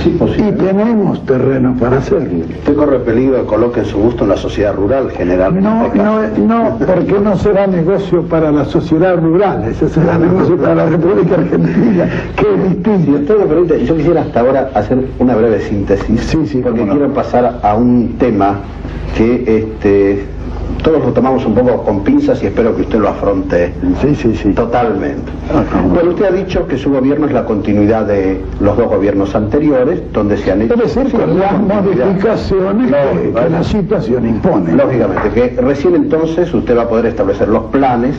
Sí, y tenemos terreno para hacerlo. ¿Usted corre peligro de coloque en su gusto en la sociedad rural general? No, porque no será negocio para la sociedad rural, ese será negocio para la República Argentina, que es distinto. Si usted me permite, yo quisiera hasta ahora hacer una breve síntesis, porque quiero pasar a un tema que todos lo tomamos un poco con pinzas y espero que usted lo afronte totalmente. Bueno, usted ha dicho que su gobierno es la continuidad de los dos gobiernos anteriores, donde se han hecho... Es decir, con las modificaciones que la situación impone. Lógicamente, que recién entonces usted va a poder establecer los planes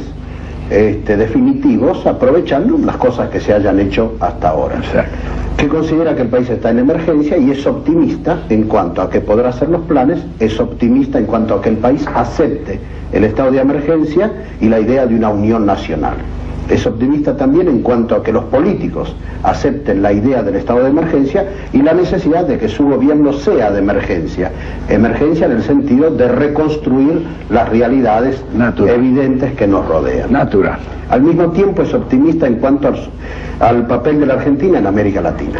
definitivos, aprovechando las cosas que se hayan hecho hasta ahora. Exacto. Que considera que el país está en emergencia y es optimista en cuanto a que podrá hacer los planes, es optimista en cuanto a que el país acepte el estado de emergencia y la idea de una unión nacional. Es optimista también en cuanto a que los políticos acepten la idea del estado de emergencia y la necesidad de que su gobierno sea de emergencia. Emergencia en el sentido de reconstruir las realidades evidentes que nos rodean. Natural. Al mismo tiempo es optimista en cuanto al papel de la Argentina en América Latina.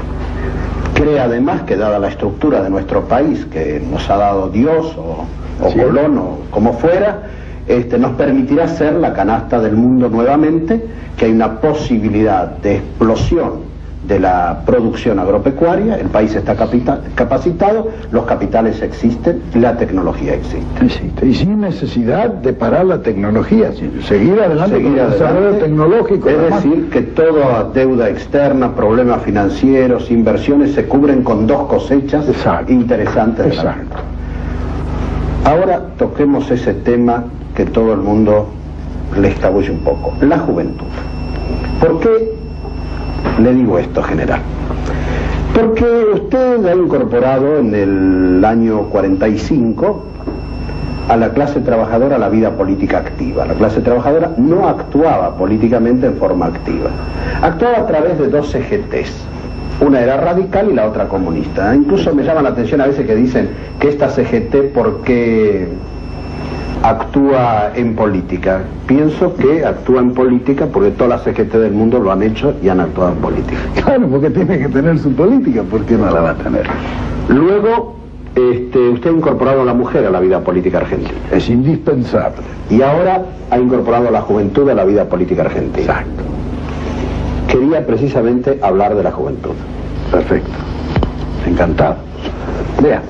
Cree además que dada la estructura de nuestro país, que nos ha dado Dios o Colón o como fuera, nos permitirá ser la canasta del mundo nuevamente, que hay una posibilidad de explosión de la producción agropecuaria, el país está capacitado, los capitales existen, la tecnología existe. Y sin necesidad de parar la tecnología, seguir adelante con el desarrollo tecnológico. Es decir, que toda deuda externa, problemas financieros, inversiones se cubren con dos cosechas interesantes. Exacto. Ahora toquemos ese tema que todo el mundo le escabulle un poco, la juventud. ¿Por qué le digo esto, general? Porque usted ha incorporado en el año 45 a la clase trabajadora a la vida política activa. La clase trabajadora no actuaba políticamente en forma activa. Actuaba a través de dos CGTs. Una era radical y la otra comunista. Incluso me llama la atención a veces que dicen que esta CGT, ¿por qué actúa en política? Pienso que actúa en política porque todas las CGT del mundo lo han hecho y han actuado en política. Claro, porque tiene que tener su política, ¿por qué no la va a tener? Luego, usted ha incorporado a la mujer a la vida política argentina. Es indispensable. Y ahora ha incorporado a la juventud a la vida política argentina. Exacto. Quería precisamente hablar de la juventud. Perfecto. Encantado. Vea,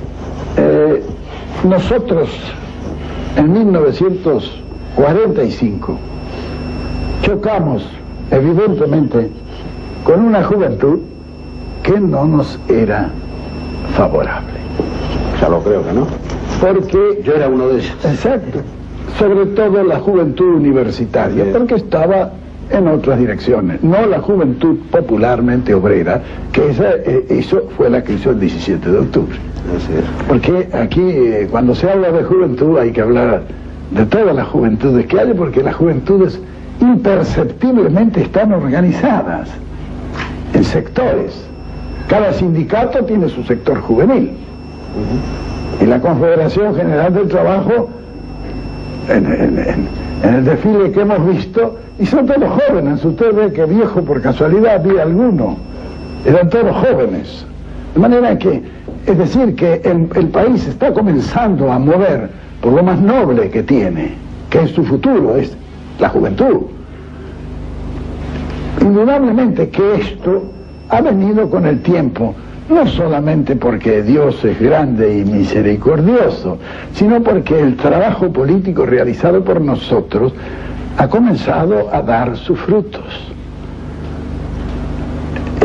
nosotros en 1945 chocamos evidentemente con una juventud que no nos era favorable. Ya lo creo que no. Porque yo era uno de ellos. Exacto. Sobre todo la juventud universitaria, porque estaba en otras direcciones, no la juventud popularmente obrera, que eso fue la que hizo el 17 de octubre. Así es. Porque aquí, cuando se habla de juventud, hay que hablar de todas las juventudes que hay, porque las juventudes imperceptiblemente están organizadas en sectores. Cada sindicato tiene su sector juvenil. Y la Confederación General del Trabajo, en el desfile que hemos visto, y son todos jóvenes. Usted ve que viejo por casualidad vi alguno, eran todos jóvenes. De manera que, es decir, que el país está comenzando a mover por lo más noble que tiene, que es su futuro, es la juventud. Indudablemente que esto ha venido con el tiempo, no solamente porque Dios es grande y misericordioso, sino porque el trabajo político realizado por nosotros ha comenzado a dar sus frutos.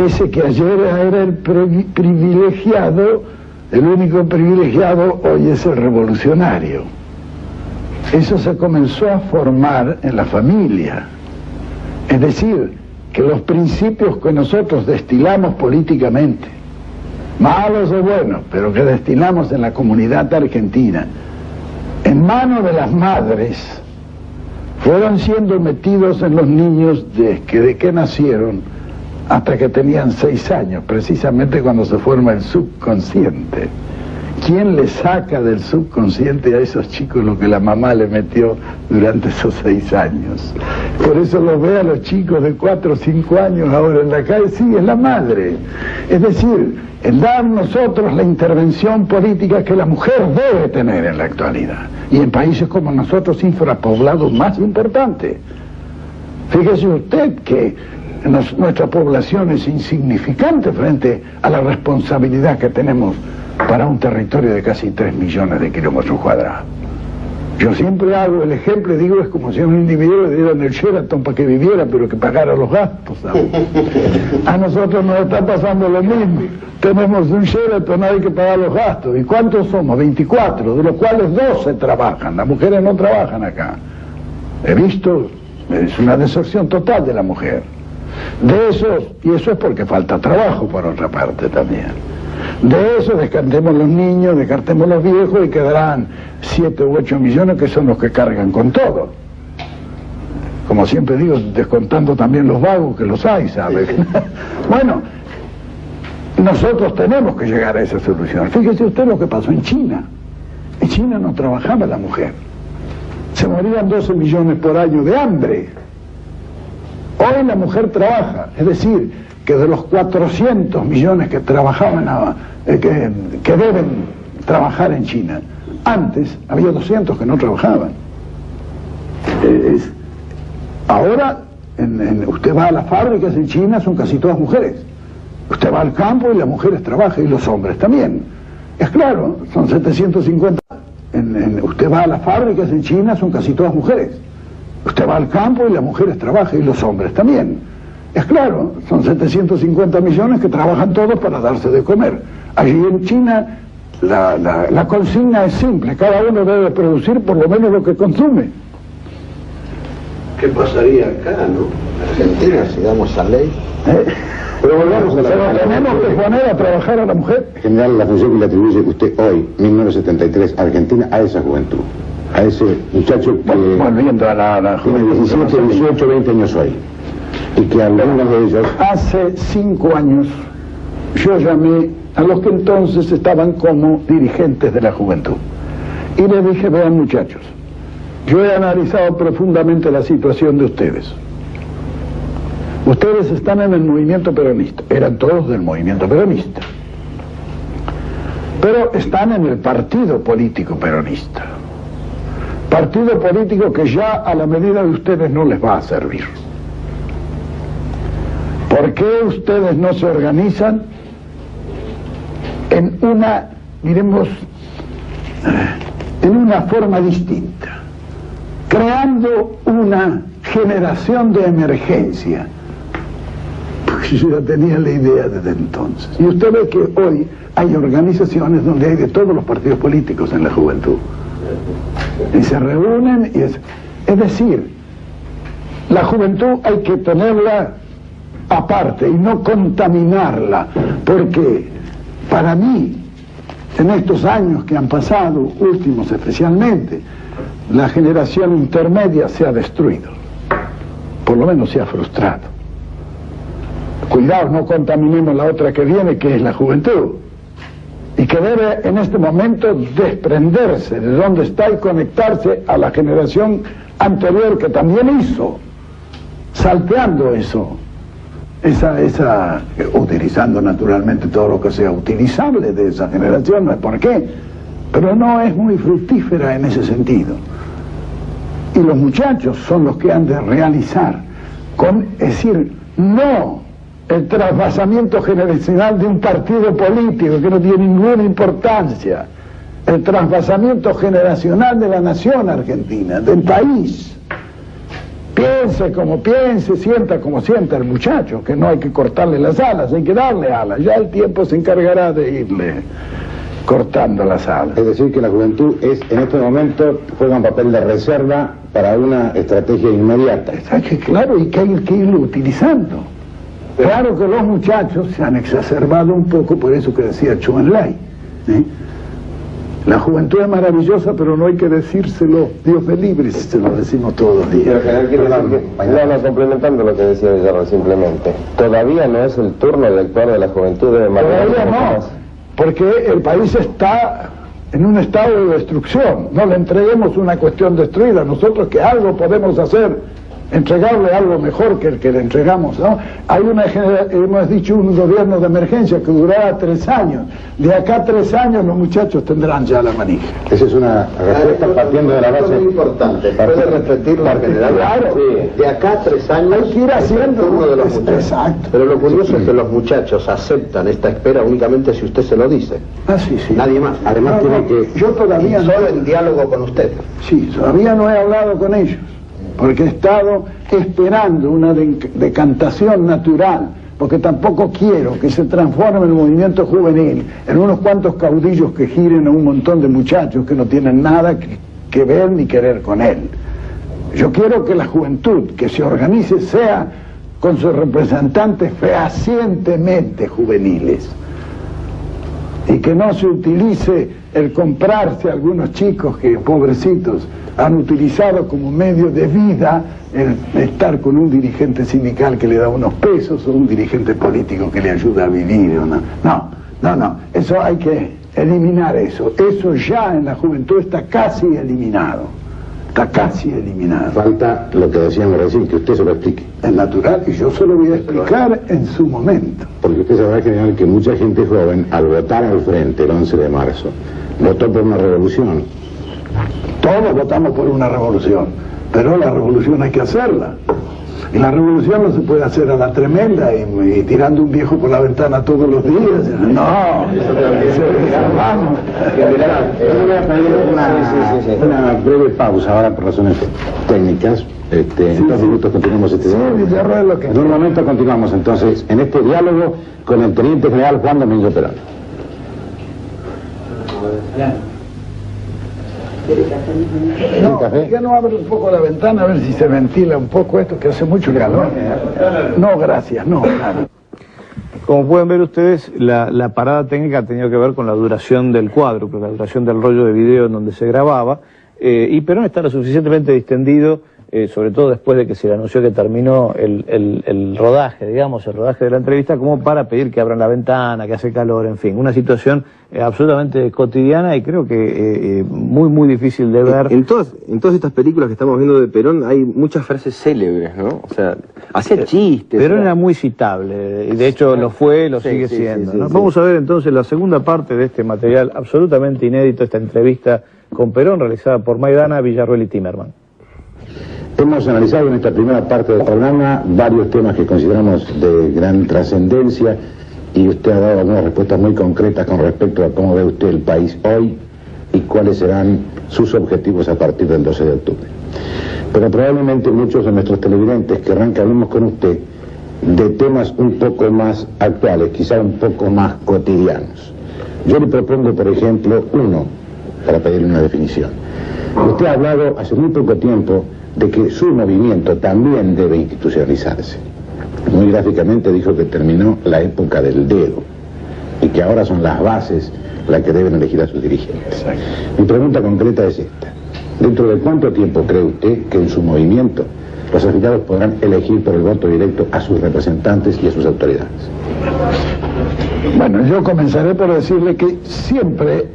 Ese que ayer era el privilegiado, el único privilegiado, hoy es el revolucionario. Eso se comenzó a formar en la familia. Es decir, que los principios que nosotros destilamos políticamente, malos o buenos, pero que destilamos en la comunidad argentina, en manos de las madres, fueron siendo metidos en los niños de que nacieron hasta que tenían 6 años, precisamente cuando se forma el subconsciente. ¿quién le saca del subconsciente a esos chicos lo que la mamá le metió durante esos 6 años? Por eso los ve a los chicos de 4 o 5 años ahora en la calle, sí, es la madre. Es decir, el dar nosotros la intervención política que la mujer debe tener en la actualidad. Y en países como nosotros, infrapoblados, más importante. Fíjese usted que nuestra población es insignificante frente a la responsabilidad que tenemos para un territorio de casi 3 millones de kilómetros cuadrados. Yo siempre hago el ejemplo y digo, es como si a un individuo le dieran el Sheraton para que viviera, pero que pagara los gastos, ¿sabes? A nosotros nos está pasando lo mismo. Tenemos un Sheraton, hay que pagar los gastos. ¿Y cuántos somos? 24, de los cuales 12 trabajan. Las mujeres no trabajan acá. He visto, es una deserción total de la mujer. De esos, y eso es porque falta trabajo por otra parte también. De eso descartemos los niños, descartemos los viejos y quedarán 7 u 8 millones que son los que cargan con todo. Como siempre digo, descontando también los vagos que los hay, ¿sabe? Bueno, nosotros tenemos que llegar a esa solución. Fíjese usted lo que pasó en China. En China no trabajaba la mujer. Se morían 12 millones por año de hambre. Hoy la mujer trabaja, es decir, que de los 400 millones que trabajaban, que deben trabajar en China, antes había 200 que no trabajaban. Ahora, usted va a las fábricas en China, son casi todas mujeres. Usted va al campo y las mujeres trabajan, y los hombres también. Es claro, son 750. Usted va a las fábricas en China, son casi todas mujeres. Usted va al campo y las mujeres trabajan, y los hombres también. Es claro, son 750 millones que trabajan todos para darse de comer. Allí en China la consigna es simple, cada uno debe producir por lo menos lo que consume. ¿Qué pasaría acá, no? Argentina, si damos esa ley. Pero volvamos a la... tenemos que poner a trabajar a la mujer. En general, la función que le atribuye usted hoy, 1973, a Argentina, a esa juventud. A ese muchacho que... Volviendo a la juventud. Tiene 17, 18, 20 años hoy. Y que algunos de ellos... Hace 5 años yo llamé a los que entonces estaban como dirigentes de la juventud y les dije, vean muchachos, yo he analizado profundamente la situación de ustedes. Ustedes están en el movimiento peronista, eran todos del movimiento peronista, pero están en el partido político peronista, partido político que ya a la medida de ustedes no les va a servir. ¿Por qué ustedes no se organizan en una, diremos, en una forma distinta, creando una generación de emergencia? Porque yo ya tenía la idea desde entonces. Y usted ve que hoy hay organizaciones donde hay de todos los partidos políticos en la juventud. Y se reúnen y es decir, la juventud hay que tenerla aparte y no contaminarla, porque para mí, en estos años que han pasado, últimos especialmente, la generación intermedia se ha destruido, por lo menos se ha frustrado. Cuidado, no contaminemos la otra que viene, que es la juventud, y que debe en este momento desprenderse de donde está y conectarse a la generación anterior que también hizo, salteando eso. Utilizando naturalmente todo lo que sea utilizable de esa generación, no es por qué, pero no es muy fructífera en ese sentido. Y los muchachos son los que han de realizar, es decir, no el trasvasamiento generacional de un partido político que no tiene ninguna importancia, el trasvasamiento generacional de la nación argentina, del país. Piense como piense, sienta como sienta el muchacho, que no hay que cortarle las alas, hay que darle alas. Ya el tiempo se encargará de irle cortando las alas. Es decir, que la juventud en este momento juega un papel de reserva para una estrategia inmediata. Claro, y que hay que irlo utilizando. Claro que los muchachos se han exacerbado un poco, por eso que decía Zhou Enlai. La juventud es maravillosa, pero no hay que decírselo, Dios me libre, si se lo decimos todos los días. No, complementando lo que decía Villarro simplemente, todavía no es el turno de actuar de la juventud, debe todavía no. porque el país está en un estado de destrucción. No le entreguemos una cuestión destruida, nosotros que algo podemos hacer, entregarle algo mejor que el que le entregamos, ¿no? Hay hemos dicho un gobierno de emergencia que durará 3 años. De acá a 3 años los muchachos tendrán ya la manija. Esa es una respuesta partiendo de la base. Es muy importante. ¿Puede repetirlo, general? Claro. Sí. De acá a 3 años hay que ir haciendo uno de los muchachos. Exacto. Pero lo curioso es que los muchachos aceptan esta espera únicamente si usted se lo dice. Ah, sí, sí. Nadie más. Además tiene que... Yo todavía Solo en diálogo con usted. Sí, todavía no he hablado con ellos, porque he estado esperando una decantación natural, porque tampoco quiero que se transforme el movimiento juvenil en unos cuantos caudillos que giren a un montón de muchachos que no tienen nada que ver ni querer con él. Yo quiero que la juventud que se organice sea con sus representantes fehacientemente juveniles, y que no se utilice el comprarse a algunos chicos que, pobrecitos, han utilizado como medio de vida el estar con un dirigente sindical que le da unos pesos o un dirigente político que le ayuda a vivir. No, eso hay que eliminar eso. Eso ya en la juventud está casi eliminado. Está casi eliminado. Falta lo que decíamos recién, que usted se lo explique. Es natural, y yo se lo voy a explicar en su momento. Porque usted sabrá, general, que mucha gente joven, al votar al frente el 11 de marzo, votó por una revolución. Todos votamos por una revolución, pero la revolución hay que hacerla. Y la revolución no se puede hacer a la tremenda y tirando un viejo por la ventana todos los días. No, vamos. Yo voy a pedir una breve pausa ahora por razones técnicas. En 2 minutos continuamos este diálogo. En un momento continuamos entonces en este diálogo con el Teniente General Juan Domingo Perón. No, que no abre un poco la ventana a ver si se ventila un poco esto, que hace mucho calor. No, gracias, no. Nada. Como pueden ver ustedes, la parada técnica ha tenido que ver con la duración del cuadro, con la duración del rollo de video en donde se grababa, y Perón está lo suficientemente distendido, sobre todo después de que se le anunció que terminó el rodaje, digamos, el rodaje de la entrevista, como para pedir que abran la ventana, que hace calor, en fin, una situación absolutamente cotidiana y creo que muy difícil de ver. En todas estas películas que estamos viendo de Perón hay muchas frases célebres, ¿no? O sea, hacía chistes. Perón era muy citable, y de hecho lo fue, lo sigue siendo, ¿no? Vamos a ver entonces la segunda parte de este material absolutamente inédito, esta entrevista con Perón realizada por Maidana, Villarruel y Timerman. Hemos analizado en esta primera parte del programa varios temas que consideramos de gran trascendencia y usted ha dado algunas respuestas muy concretas con respecto a cómo ve usted el país hoy y cuáles serán sus objetivos a partir del 12 de octubre. Pero probablemente muchos de nuestros televidentes querrán que hablemos con usted de temas un poco más actuales, quizá un poco más cotidianos. Yo le propongo, por ejemplo, uno, para pedirle una definición. Usted ha hablado hace muy poco tiempo de que su movimiento también debe institucionalizarse. Muy gráficamente dijo que terminó la época del dedo y que ahora son las bases las que deben elegir a sus dirigentes. Exacto. Mi pregunta concreta es esta. ¿Dentro de cuánto tiempo cree usted que en su movimiento los afiliados podrán elegir por el voto directo a sus representantes y a sus autoridades? Bueno, yo comenzaré por decirle que siempre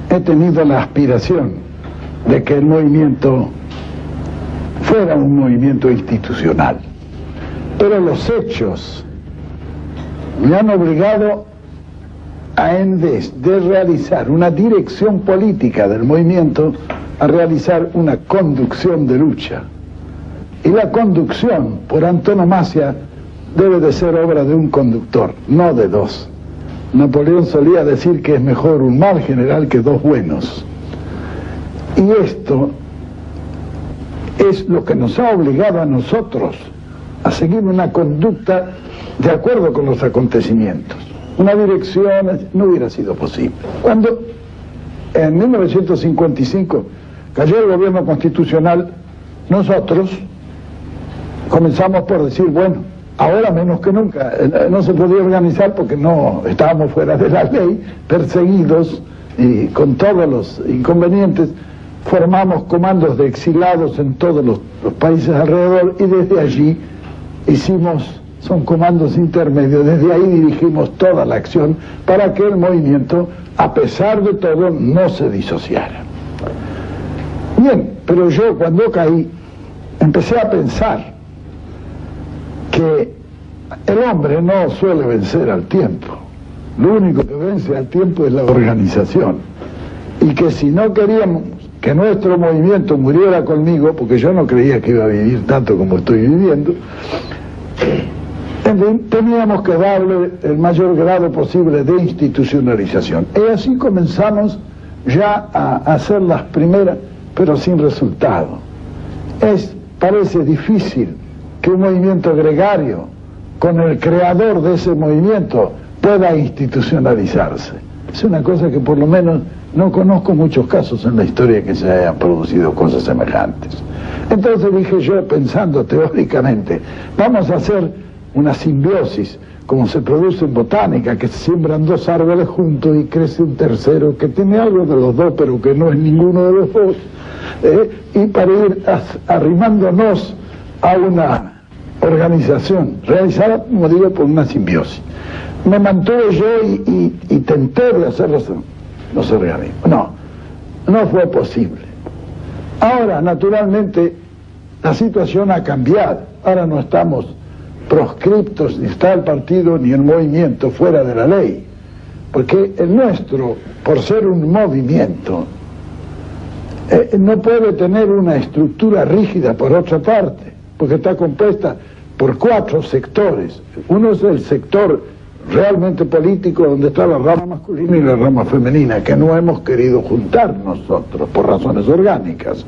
he tenido la aspiración de que el movimiento fuera un movimiento institucional. Pero los hechos me han obligado a, en vez de realizar una dirección política del movimiento, a realizar una conducción de lucha. Y la conducción, por antonomasia, debe de ser obra de un conductor, no de dos. Napoleón solía decir que es mejor un mal general que 2 buenos. Y esto es lo que nos ha obligado a nosotros a seguir una conducta de acuerdo con los acontecimientos. Una dirección no hubiera sido posible. Cuando en 1955 cayó el gobierno constitucional, nosotros comenzamos por decir, bueno, ahora menos que nunca, no se podía organizar porque no estábamos fuera de la ley, perseguidos y con todos los inconvenientes. Formamos comandos de exilados en todos los países alrededor y desde allí hicimos son comandos intermedios. Desde ahí dirigimos toda la acción para que el movimiento, a pesar de todo, no se disociara. Bien, pero yo cuando caí empecé a pensar que el hombre no suele vencer al tiempo. Lo único que vence al tiempo es la organización. Y que si no queríamos que nuestro movimiento muriera conmigo, porque yo no creía que iba a vivir tanto como estoy viviendo, en fin, teníamos que darle el mayor grado posible de institucionalización. Y así comenzamos ya a hacer las primeras, pero sin resultado. Parece difícil que un movimiento gregario, con el creador de ese movimiento, pueda institucionalizarse. Es una cosa que por lo menos no conozco muchos casos en la historia que se hayan producido cosas semejantes. Entonces dije yo, pensando teóricamente, vamos a hacer una simbiosis, como se produce en botánica, que se siembran dos árboles juntos y crece un tercero que tiene algo de los dos, pero que no es ninguno de los dos, y para ir arrimándonos a una organización realizada, como digo, por una simbiosis. Me mantuve yo y tenté de hacer los organismos. No fue posible. Ahora, naturalmente, la situación ha cambiado. Ahora no estamos proscriptos, ni está el partido ni el movimiento fuera de la ley. Porque el nuestro, por ser un movimiento, no puede tener una estructura rígida por otra parte, porque está compuesta por 4 sectores. Uno es el sector realmente político, donde está la rama masculina y la rama femenina, que no hemos querido juntar nosotros por razones orgánicas.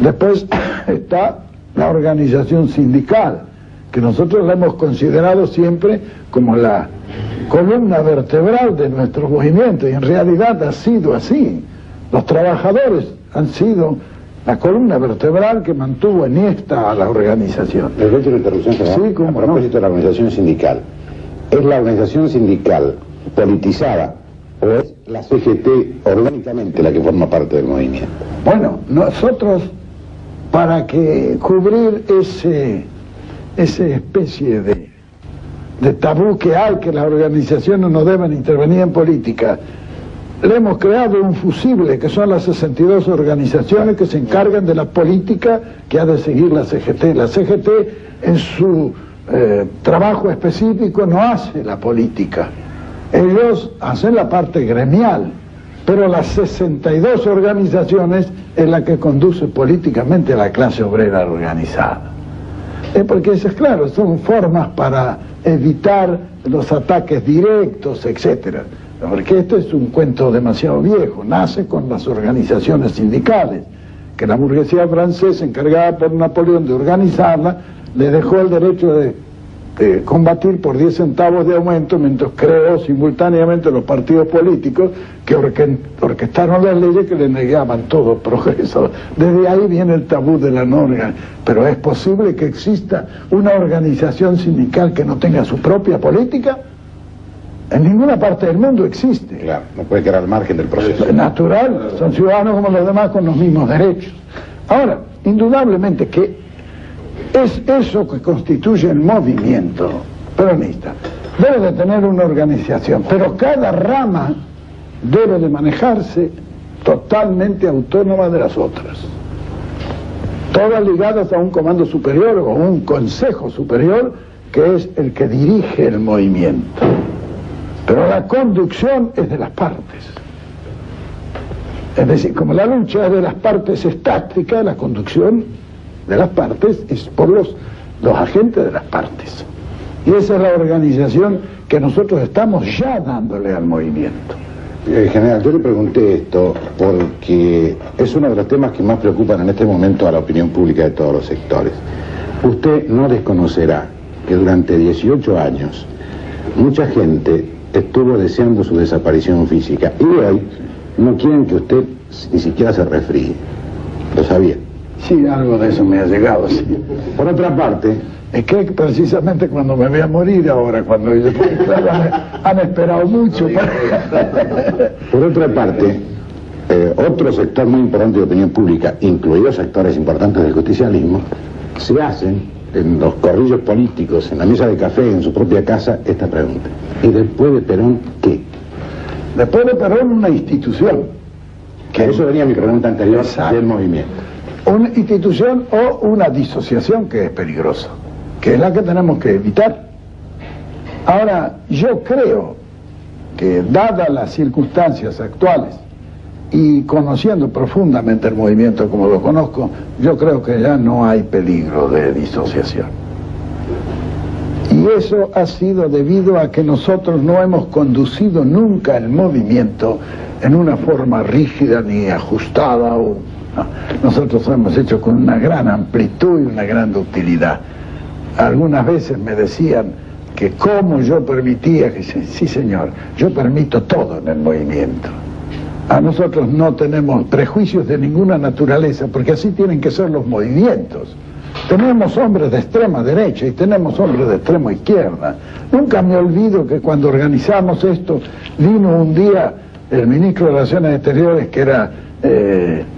Después está la organización sindical, que nosotros la hemos considerado siempre como la columna vertebral de nuestro movimiento, y en realidad ha sido así. Los trabajadores han sido la columna vertebral que mantuvo enhiesta a la organización. Le doy una interrupción, general. Sí, ¿cómo a propósito de la organización sindical. ¿Es la organización sindical politizada o es la CGT orgánicamente la que forma parte del movimiento? Bueno, nosotros, para que cubrir esa especie de tabú que hay, que las organizaciones no deben intervenir en política, le hemos creado un fusible, que son las 62 organizaciones que se encargan de la política que ha de seguir la CGT. La CGT, en su trabajo específico, no hace la política. Ellos hacen la parte gremial, pero las 62 organizaciones es la que conduce políticamente a la clase obrera organizada. Porque eso es claro, son formas para evitar los ataques directos, etcétera. Porque esto es un cuento demasiado viejo, nace con las organizaciones sindicales, que la burguesía francesa, encargada por Napoleón de organizarla, le dejó el derecho de combatir por 10 centavos de aumento, mientras creó simultáneamente los partidos políticos que orquestaron las leyes que le negaban todo progreso. Desde ahí viene el tabú de la norma. Pero ¿es posible que exista una organización sindical que no tenga su propia política? En ninguna parte del mundo existe. Claro, no puede quedar al margen del proceso. Es natural, son ciudadanos como los demás con los mismos derechos. Ahora, indudablemente que es eso que constituye el movimiento peronista. Debe de tener una organización, pero cada rama debe de manejarse totalmente autónoma de las otras. Todas ligadas a un comando superior o un consejo superior que es el que dirige el movimiento. Pero la conducción es de las partes. Es decir, como la lucha de las partes es táctica, la conducción de las partes es por los agentes de las partes. Y esa es la organización que nosotros estamos ya dándole al movimiento. General, yo le pregunté esto porque es uno de los temas que más preocupan en este momento a la opinión pública de todos los sectores. Usted no desconocerá que durante 18 años mucha gente estuvo deseando su desaparición física y hoy no quieren que usted ni siquiera se resfríe. ¿Lo sabía? Sí, algo de eso me ha llegado, sí. Por otra parte, es que precisamente cuando me voy a morir ahora, cuando ellos han esperado mucho. Por otra parte, otro sector muy importante de opinión pública, incluidos sectores importantes del justicialismo, se hacen en los corrillos políticos, en la mesa de café, en su propia casa, esta pregunta: ¿y después de Perón qué? Después de Perón, una institución. Que eso venía mi pregunta anterior. Exacto. Del movimiento. Una institución o una disociación, que es peligrosa, que es la que tenemos que evitar. Ahora, yo creo que, dadas las circunstancias actuales y conociendo profundamente el movimiento como lo conozco, yo creo que ya no hay peligro de disociación. Y eso ha sido debido a que nosotros no hemos conducido nunca el movimiento en una forma rígida ni ajustada. No. Nosotros lo hemos hecho con una gran amplitud y una gran ductilidad. Algunas veces me decían que cómo yo permitía, que sí señor, yo permito todo en el movimiento. A nosotros no tenemos prejuicios de ninguna naturaleza, porque así tienen que ser los movimientos. Tenemos hombres de extrema derecha y tenemos hombres de extrema izquierda. Nunca me olvido que cuando organizamos esto, vino un día el ministro de Relaciones Exteriores, que era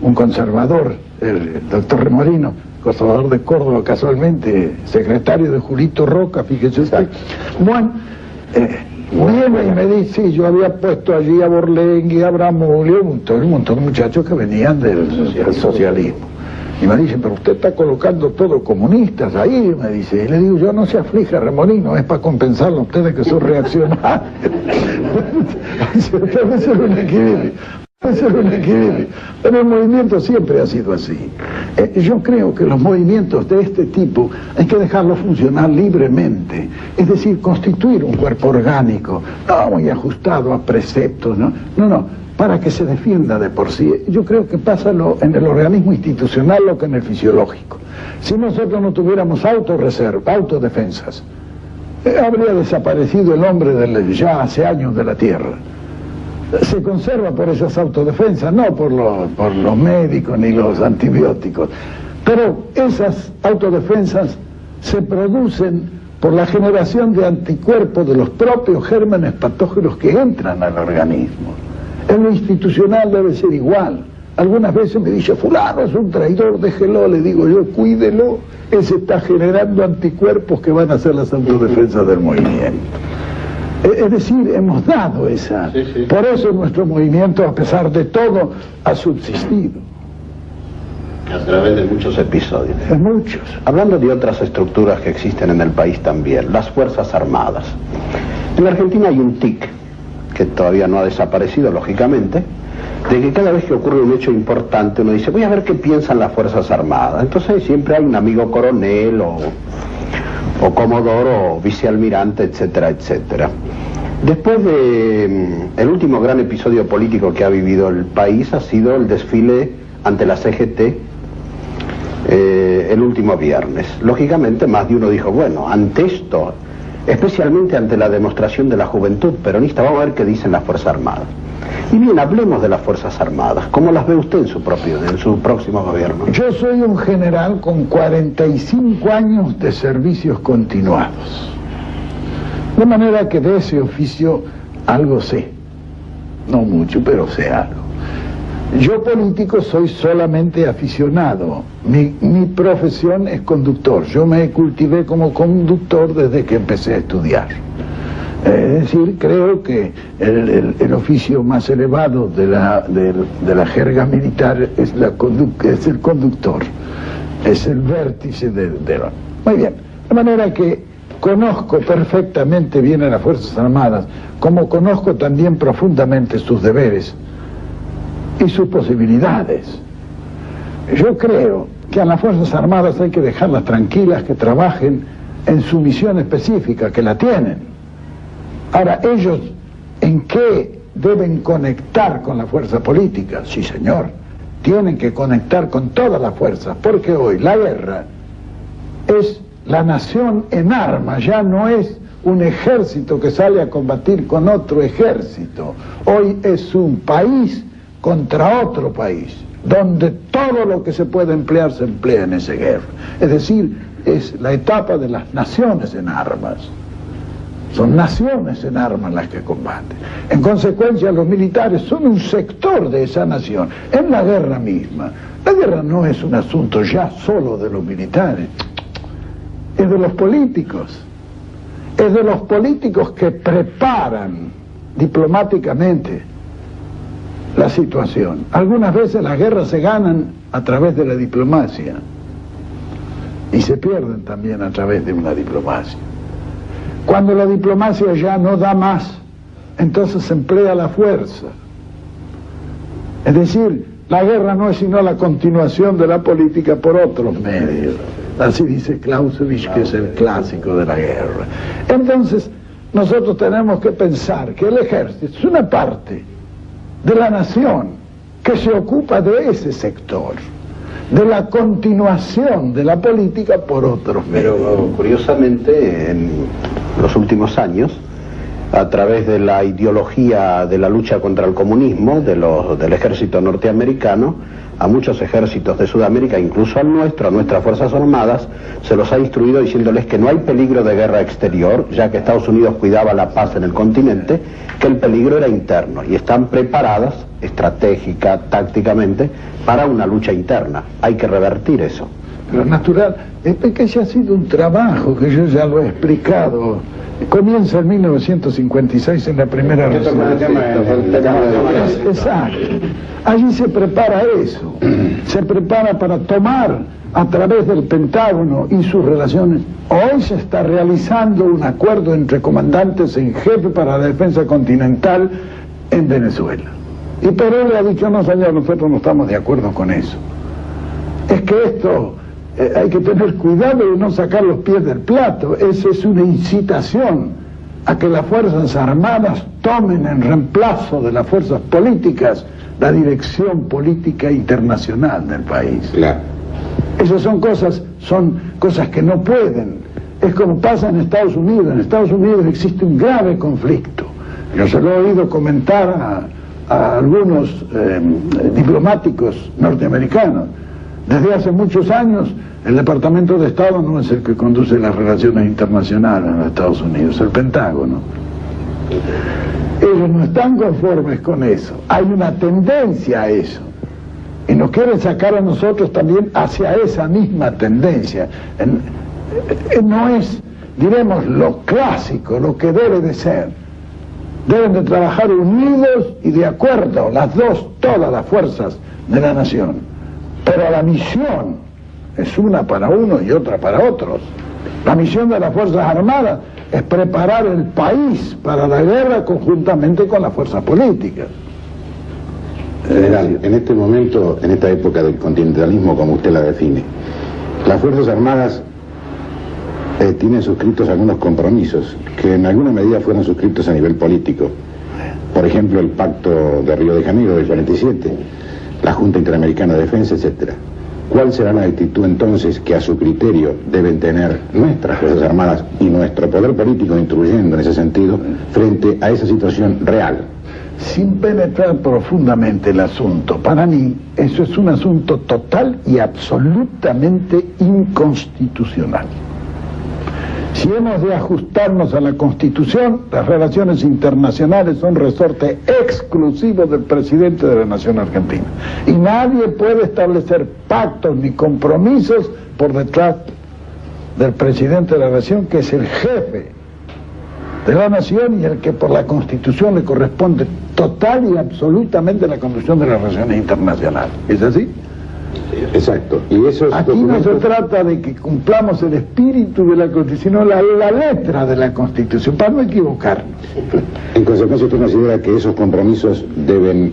un conservador, el doctor Remorino, conservador de Córdoba, casualmente, secretario de Julito Roca, fíjese usted. Bueno, viene y me dice, sí, yo había puesto allí a Borlengui, a Bramulio, un montón de muchachos que venían del socialismo. Y me dice, pero usted está colocando todos comunistas ahí, me dice. Y le digo, yo no se aflija, Remolino, es para compensarlo a ustedes que son reaccionarios. Debe ser un equilibrio. Debe ser un equilibrio. Pero el movimiento siempre ha sido así. Yo creo que los movimientos de este tipo hay que dejarlos funcionar libremente. Es decir, constituir un cuerpo orgánico, no muy ajustado a preceptos, ¿no? No. Para que se defienda de por sí. Yo creo que pasa en el organismo institucional lo que en el fisiológico. Si nosotros no tuviéramos autodefensas, habría desaparecido el hombre ya hace años de la Tierra. Se conserva por esas autodefensas, no por los médicos ni los antibióticos, pero esas autodefensas se producen por la generación de anticuerpos de los propios gérmenes patógenos que entran al organismo. En lo institucional debe ser igual. Algunas veces me dice, fulano es un traidor, déjelo. Le digo yo, cuídelo, ese está generando anticuerpos que van a ser las autodefensas del movimiento. Es decir, hemos dado esa. Sí, sí. Por eso nuestro movimiento, a pesar de todo, ha subsistido. A través de muchos episodios. De muchos. Hablando de otras estructuras que existen en el país también, las Fuerzas Armadas. En la Argentina hay un TIC, que todavía no ha desaparecido, lógicamente, de que cada vez que ocurre un hecho importante uno dice, voy a ver qué piensan las Fuerzas Armadas. Entonces siempre hay un amigo coronel o comodoro o vicealmirante, etcétera, etcétera. Después de el último gran episodio político que ha vivido el país ha sido el desfile ante la CGT el último viernes. Lógicamente más de uno dijo, bueno, ante esto, especialmente ante la demostración de la juventud peronista, vamos a ver qué dicen las Fuerzas Armadas. Y bien, hablemos de las Fuerzas Armadas. ¿Cómo las ve usted en su próximo gobierno? Yo soy un general con 45 años de servicios continuados. De manera que de ese oficio algo sé. No mucho, pero sé algo. Yo político soy solamente aficionado. Mi profesión es conductor. Yo me cultivé como conductor desde que empecé a estudiar. Es decir, creo que el oficio más elevado de la jerga militar es el conductor. Es el vértice Muy bien. De manera que conozco perfectamente bien a las Fuerzas Armadas, como conozco también profundamente sus deberes y sus posibilidades. Yo creo que a las Fuerzas Armadas hay que dejarlas tranquilas, que trabajen en su misión específica, que la tienen. Ahora, ellos, ¿en qué deben conectar con la fuerza política? Sí, señor, tienen que conectar con todas las fuerzas, porque hoy la guerra es la nación en armas, ya no es un ejército que sale a combatir con otro ejército. Hoy es un país contra otro país, donde todo lo que se puede emplear se emplea en esa guerra. Es decir, es la etapa de las naciones en armas. Son naciones en armas las que combaten. En consecuencia, los militares son un sector de esa nación, en la guerra misma. La guerra no es un asunto ya solo de los militares. es de los políticos. Es de los políticos que preparan diplomáticamente la situación. Algunas veces las guerras se ganan a través de la diplomacia y se pierden también a través de una diplomacia. Cuando la diplomacia ya no da más, entonces se emplea la fuerza. Es decir, la guerra no es sino la continuación de la política por otros medios. Así dice Clausewitz, que es el clásico de la guerra. Entonces, nosotros tenemos que pensar que el ejército es una parte de la nación que se ocupa de ese sector, de la continuación de la política por otros medios. Pero curiosamente, en los últimos años, a través de la ideología de la lucha contra el comunismo del ejército norteamericano, a muchos ejércitos de Sudamérica, incluso al nuestro, a nuestras Fuerzas Armadas, se los ha instruido diciéndoles que no hay peligro de guerra exterior, ya que Estados Unidos cuidaba la paz en el continente, que el peligro era interno, y están preparadas, estratégica, tácticamente, para una lucha interna. Hay que revertir eso. Pero natural, es que ese ha sido un trabajo que yo ya lo he explicado. Comienza en 1956 en la primera resolución. Exacto. Allí se prepara eso. Se prepara para tomar a través del Pentágono y sus relaciones. Hoy se está realizando un acuerdo entre comandantes en jefe para la defensa continental en Venezuela. Y Perón le ha dicho, no señor, nosotros no estamos de acuerdo con eso. Es que esto... hay que tener cuidado de no sacar los pies del plato. Esa es una incitación a que las Fuerzas Armadas tomen en reemplazo de las fuerzas políticas la dirección política internacional del país. Claro. Esas son cosas que no pueden. Es como pasa en Estados Unidos. En Estados Unidos existe un grave conflicto. Yo se lo he oído comentar a algunos diplomáticos norteamericanos. Desde hace muchos años, el Departamento de Estado no es el que conduce las relaciones internacionales en los Estados Unidos, el Pentágono. Ellos no están conformes con eso. Hay una tendencia a eso. Y nos quieren sacar a nosotros también hacia esa misma tendencia. No es, diremos, lo clásico, lo que debe de ser. Deben de trabajar unidos y de acuerdo, las dos, todas las fuerzas de la nación. Pero la misión es una para uno y otra para otros. La misión de las Fuerzas Armadas es preparar el país para la guerra conjuntamente con las fuerzas políticas. General, en este momento, en esta época del continentalismo, como usted la define, las Fuerzas Armadas tienen suscritos algunos compromisos que en alguna medida fueron suscritos a nivel político. Por ejemplo, el Pacto de Río de Janeiro del 47, la Junta Interamericana de Defensa, etc. ¿Cuál será la actitud entonces que a su criterio deben tener nuestras Fuerzas Armadas y nuestro poder político, instruyendo en ese sentido, frente a esa situación real? Sin penetrar profundamente el asunto, para mí eso es un asunto total y absolutamente inconstitucional. Si hemos de ajustarnos a la Constitución, las relaciones internacionales son resorte exclusivo del presidente de la Nación Argentina. Y nadie puede establecer pactos ni compromisos por detrás del presidente de la Nación, que es el jefe de la Nación y el que por la Constitución le corresponde total y absolutamente la conducción de las relaciones internacionales. ¿Es así? Exacto. Y esos aquí documentos... no se trata de que cumplamos el espíritu de la Constitución, sino la letra de la Constitución, para no equivocarnos. En consecuencia, ¿usted considera que esos compromisos deben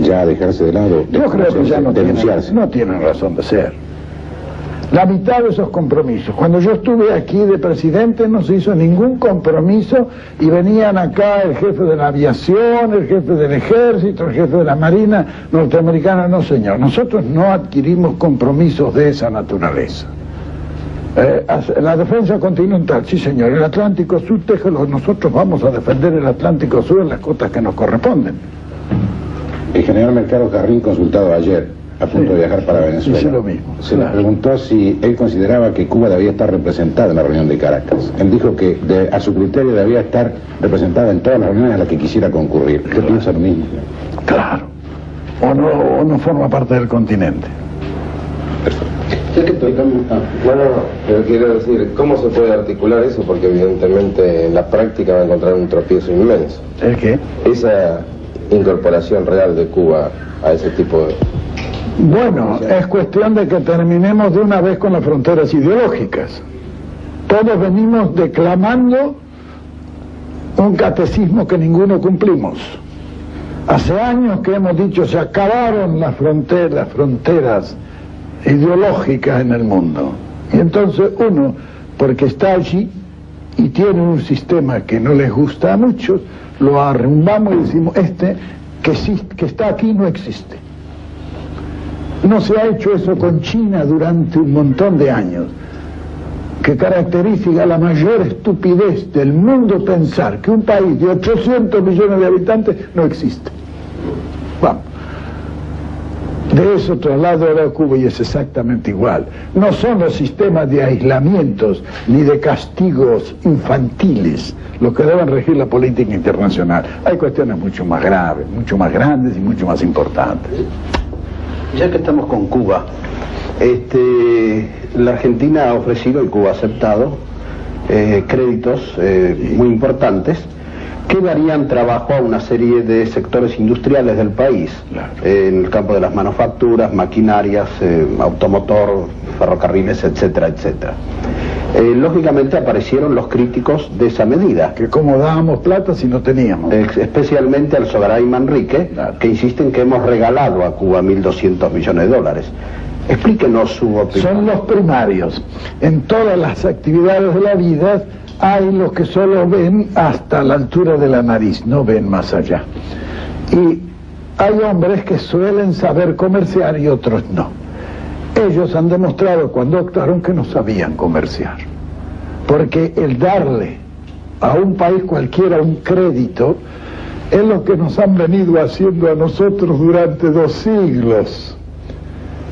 ya dejarse de lado? Yo creo que ya no tienen razón de ser. La mitad de esos compromisos. Cuando yo estuve aquí de presidente no se hizo ningún compromiso y venían acá el jefe de la aviación, el jefe del ejército, el jefe de la marina norteamericana. No, señor, nosotros no adquirimos compromisos de esa naturaleza. La defensa continental, sí señor, el Atlántico Sur, nosotros vamos a defender el Atlántico Sur en las costas que nos corresponden. El general Mercado Carrín, consultado ayer, a punto de viajar para Venezuela, sí, lo mismo, se le preguntó si él consideraba que Cuba debía estar representada en la reunión de Caracas. Él dijo que a su criterio debía estar representada en todas las reuniones a las que quisiera concurrir. ¿Usted piensa lo mismo? Claro. O no forma parte del continente. Perfecto. Pero quiero decir, ¿cómo se puede articular eso? Porque evidentemente en la práctica va a encontrar un tropiezo inmenso. ¿El qué? Esa incorporación real de Cuba a ese tipo de... Bueno, es cuestión de que terminemos de una vez con las fronteras ideológicas. Todos venimos declamando un catecismo que ninguno cumplimos. Hace años que hemos dicho se acabaron las fronteras ideológicas en el mundo. Y entonces uno, porque está allí y tiene un sistema que no les gusta a muchos, lo arrumbamos y decimos, que está aquí no existe. No se ha hecho eso con China durante un montón de años, que caracteriza la mayor estupidez del mundo pensar que un país de 800 millones de habitantes no existe. Vamos. De eso traslado a Cuba y es exactamente igual. No son los sistemas de aislamientos ni de castigos infantiles los que deben regir la política internacional. Hay cuestiones mucho más graves, mucho más grandes y mucho más importantes. Ya que estamos con Cuba, la Argentina ha ofrecido y Cuba ha aceptado créditos muy importantes que darían trabajo a una serie de sectores industriales del país, claro. En el campo de las manufacturas, maquinarias, automotor, ferrocarriles, etcétera, etcétera. Lógicamente aparecieron los críticos de esa medida. Que cómo dábamos plata si no teníamos. Especialmente al Sogaray Manrique, claro. Que insisten que hemos regalado a Cuba 1.200 millones de dólares. Explíquenos su opinión. Son los primarios. En todas las actividades de la vida hay los que solo ven hasta la altura de la nariz, no ven más allá. Y hay hombres que suelen saber comerciar y otros no. Ellos han demostrado cuando actuaron que no sabían comerciar. Porque el darle a un país cualquiera un crédito es lo que nos han venido haciendo a nosotros durante 2 siglos.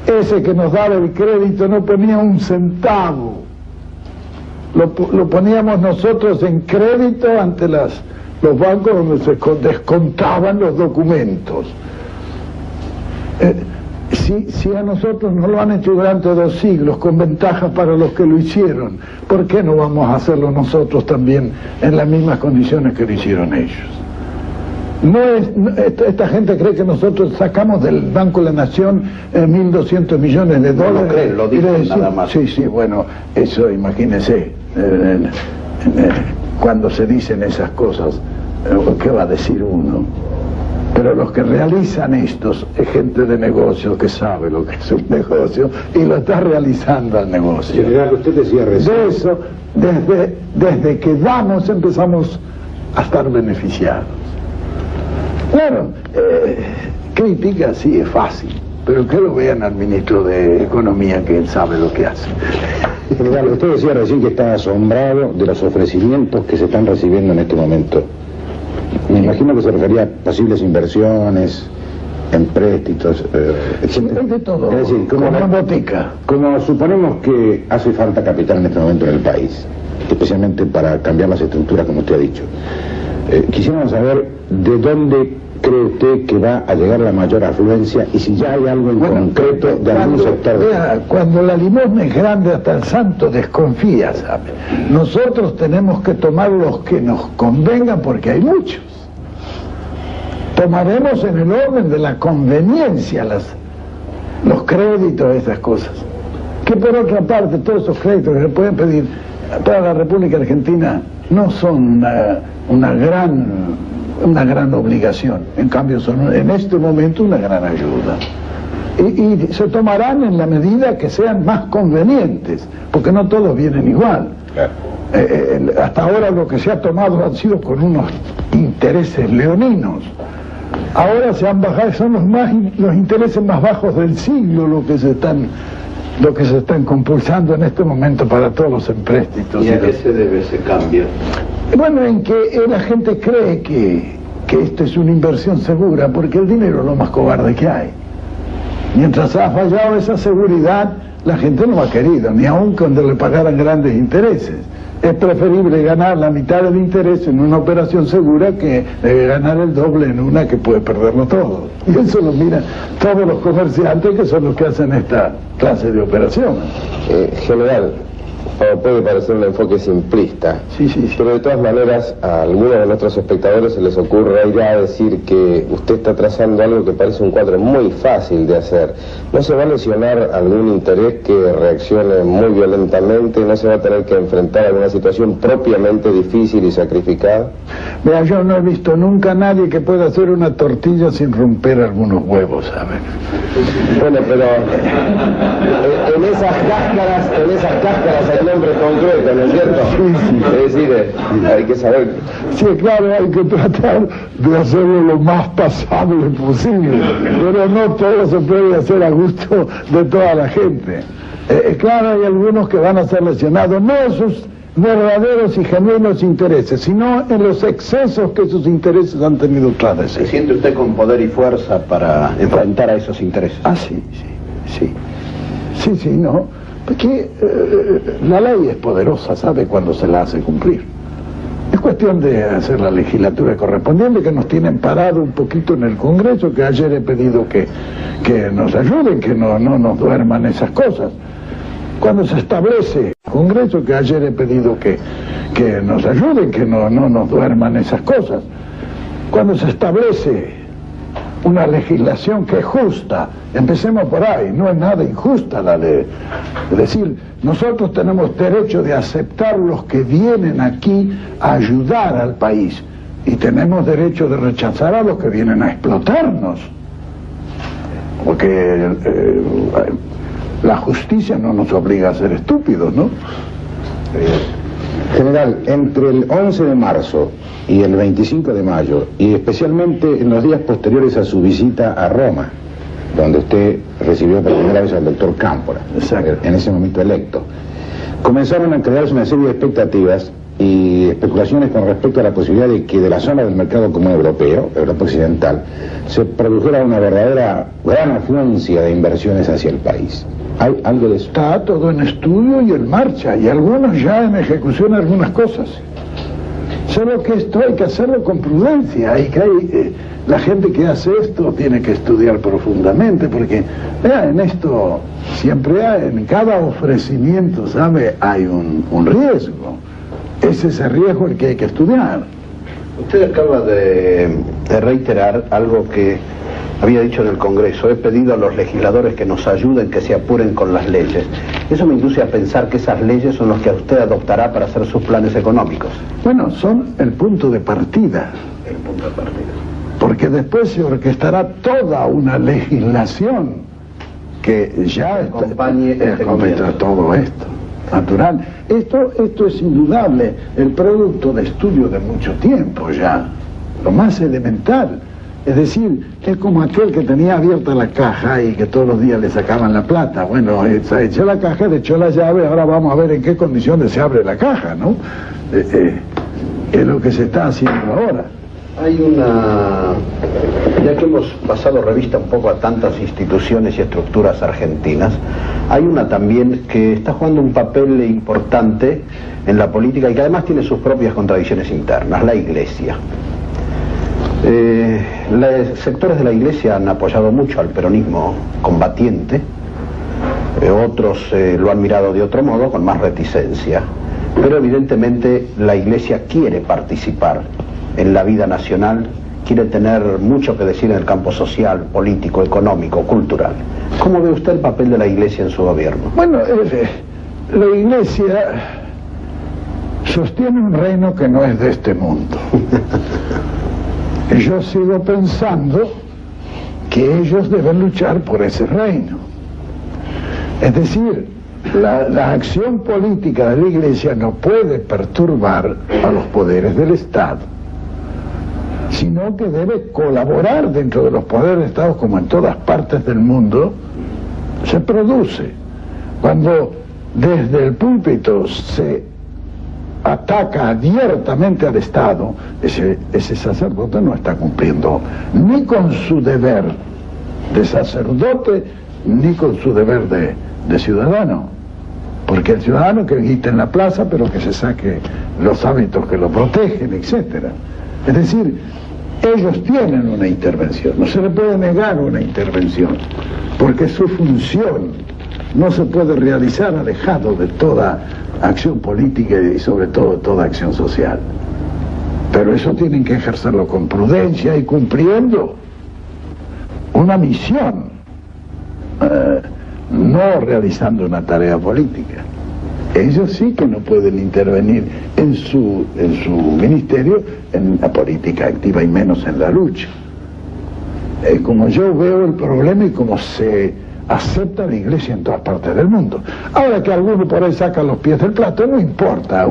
Ese que nos daba el crédito no ponía un centavo. Lo poníamos nosotros en crédito ante los bancos donde se descontaban los documentos. Si a nosotros nos lo han hecho durante 2 siglos con ventajas para los que lo hicieron, ¿por qué no vamos a hacerlo nosotros también en las mismas condiciones que lo hicieron ellos? Esta gente cree que nosotros sacamos del Banco de la Nación 1.200 millones de dólares. No creen, lo dicen nada más. Sí, bueno, eso imagínense, cuando se dicen esas cosas, ¿qué va a decir uno? Pero los que realizan estos es gente de negocio que sabe lo que es un negocio y lo está realizando al negocio. General, usted decía recién. De eso, desde que damos empezamos a estar beneficiados. Claro, crítica sí es fácil, pero que lo vean al ministro de Economía, que él sabe lo que hace. General, usted decía recién que está asombrado de los ofrecimientos que se están recibiendo en este momento. Me imagino que se refería a posibles inversiones, empréstitos, Es de todo, es decir, como una botica. Como suponemos que hace falta capital en este momento en el país, especialmente para cambiar las estructuras, como usted ha dicho. Quisiéramos saber de dónde cree usted que va a llegar la mayor afluencia y si ya hay algo en concreto de algún sector. Cuando la limosna es grande hasta el santo desconfía, ¿sabe? Nosotros tenemos que tomar los que nos convengan porque hay muchos. Tomaremos en el orden de la conveniencia los créditos, esas cosas. Que por otra parte todos esos créditos que se pueden pedir para la República Argentina no son una gran obligación, en cambio son en este momento una gran ayuda. Y se tomarán en la medida que sean más convenientes, porque no todos vienen igual. Claro. Hasta ahora lo que se ha tomado han sido con unos intereses leoninos. Ahora se han bajado, son los intereses más bajos del siglo lo que se están compulsando en este momento para todos los empréstitos. ¿Y a qué se debe ese cambio? Bueno, en que la gente cree que esto es una inversión segura, porque el dinero es lo más cobarde que hay. Mientras ha fallado esa seguridad, la gente no ha querido, ni aun cuando le pagaran grandes intereses. Es preferible ganar la mitad del interés en una operación segura que ganar el doble en una que puede perderlo todo. Y eso lo miran todos los comerciantes, que son los que hacen esta clase de operaciones. General, puede parecer un enfoque simplista, Sí. pero de todas maneras a algunos de nuestros espectadores se les ocurre ya decir que usted está trazando algo que parece un cuadro muy fácil de hacer. ¿No se va a lesionar algún interés que reaccione muy violentamente? ¿No se va a tener que enfrentar a alguna situación propiamente difícil y sacrificada? Vea, yo no he visto nunca a nadie que pueda hacer una tortilla sin romper algunos huevos, ¿saben? Bueno, pero en esas cáscaras hay nombres concretos, ¿no es cierto? Sí. Es decir, hay que saber. Sí, claro, hay que tratar de hacerlo lo más pasable posible, pero no todo se puede hacer a gusto de toda la gente. Claro, hay algunos que van a ser lesionados, no en sus verdaderos y genuinos intereses, sino en los excesos que sus intereses han tenido tras de sí. ¿Se siente usted con poder y fuerza para enfrentar a esos intereses? Ah, sí, no. Porque la ley es poderosa, sabe cuándo se la hace cumplir. Es cuestión de hacer la legislatura correspondiente, que nos tienen parado un poquito en el Congreso, que ayer he pedido que nos ayuden, que no nos duerman esas cosas. Cuando se establece el Congreso, que ayer he pedido que nos ayuden, que no nos duerman esas cosas. Cuando se establece una legislación que es justa, empecemos por ahí, no es nada injusta la ley. Es decir, nosotros tenemos derecho de aceptar los que vienen aquí a ayudar al país y tenemos derecho de rechazar a los que vienen a explotarnos. Porque la justicia no nos obliga a ser estúpidos, ¿no? General, entre el 11 de marzo y el 25 de mayo, y especialmente en los días posteriores a su visita a Roma, donde usted recibió por primera vez al doctor Cámpora, en ese momento electo, comenzaron a crearse una serie de expectativas y especulaciones con respecto a la posibilidad de que de la zona del mercado común europeo, Europa Occidental, se produjera una verdadera gran afluencia de inversiones hacia el país. ¿Hay algo de eso? Está todo en estudio y en marcha, y algunos ya en ejecución algunas cosas. Solo que esto hay que hacerlo con prudencia, la gente que hace esto tiene que estudiar profundamente, porque en esto siempre hay, en cada ofrecimiento, ¿sabe? Hay un riesgo. Es ese riesgo el que hay que estudiar. Usted acaba de reiterar algo que había dicho en el Congreso. He pedido a los legisladores que nos ayuden, que se apuren con las leyes. Eso me induce a pensar que esas leyes son las que usted adoptará para hacer sus planes económicos. Bueno, son el punto de partida. El punto de partida. Porque después se orquestará toda una legislación que ya acompañe todo esto. Natural. Esto es indudable, el producto de estudio de mucho tiempo ya, lo más elemental. Es decir, es como aquel que tenía abierta la caja y que todos los días le sacaban la plata. Bueno, echó la caja, le echó la llave, ahora vamos a ver en qué condiciones se abre la caja, ¿no? Es lo que se está haciendo ahora. Hay una... Ya que hemos pasado revista un poco a tantas instituciones y estructuras argentinas, hay una también que está jugando un papel importante en la política y que además tiene sus propias contradicciones internas, la Iglesia. Los sectores de la Iglesia han apoyado mucho al peronismo combatiente, otros lo han mirado de otro modo, con más reticencia, pero evidentemente la Iglesia quiere participar en la vida nacional, quiere tener mucho que decir en el campo social, político, económico, cultural. ¿Cómo ve usted el papel de la Iglesia en su gobierno? Bueno, la Iglesia sostiene un reino que no es de este mundo. Yo sigo pensando que ellos deben luchar por ese reino. Es decir, la acción política de la Iglesia no puede perturbar a los poderes del Estado, sino que debe colaborar dentro de los poderes del Estado, como en todas partes del mundo se produce. Cuando desde el púlpito se ataca abiertamente al Estado, ese sacerdote no está cumpliendo ni con su deber de sacerdote, ni con su deber de ciudadano. Porque que el ciudadano que grite en la plaza, pero que se saque los hábitos que lo protegen, etcétera. Es decir, ellos tienen una intervención, no se le puede negar una intervención, porque su función no se puede realizar alejado de toda acción política y sobre todo toda acción social. Pero eso tienen que ejercerlo con prudencia y cumpliendo una misión, no realizando una tarea política. Ellos sí que no pueden intervenir en su ministerio en la política activa y menos en la lucha. Como yo veo el problema y como se acepta la Iglesia en todas partes del mundo. Ahora que alguno por ahí saca los pies del plato, no importa,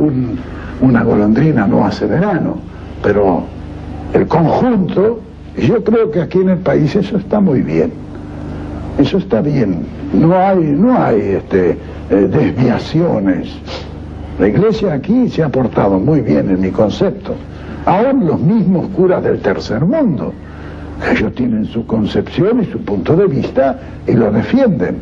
una golondrina no hace verano, pero el conjunto, yo creo que aquí en el país eso está muy bien, eso está bien, no hay desviaciones. La Iglesia aquí se ha portado muy bien en mi concepto, aún los mismos curas del tercer mundo. Ellos tienen su concepción y su punto de vista y lo defienden.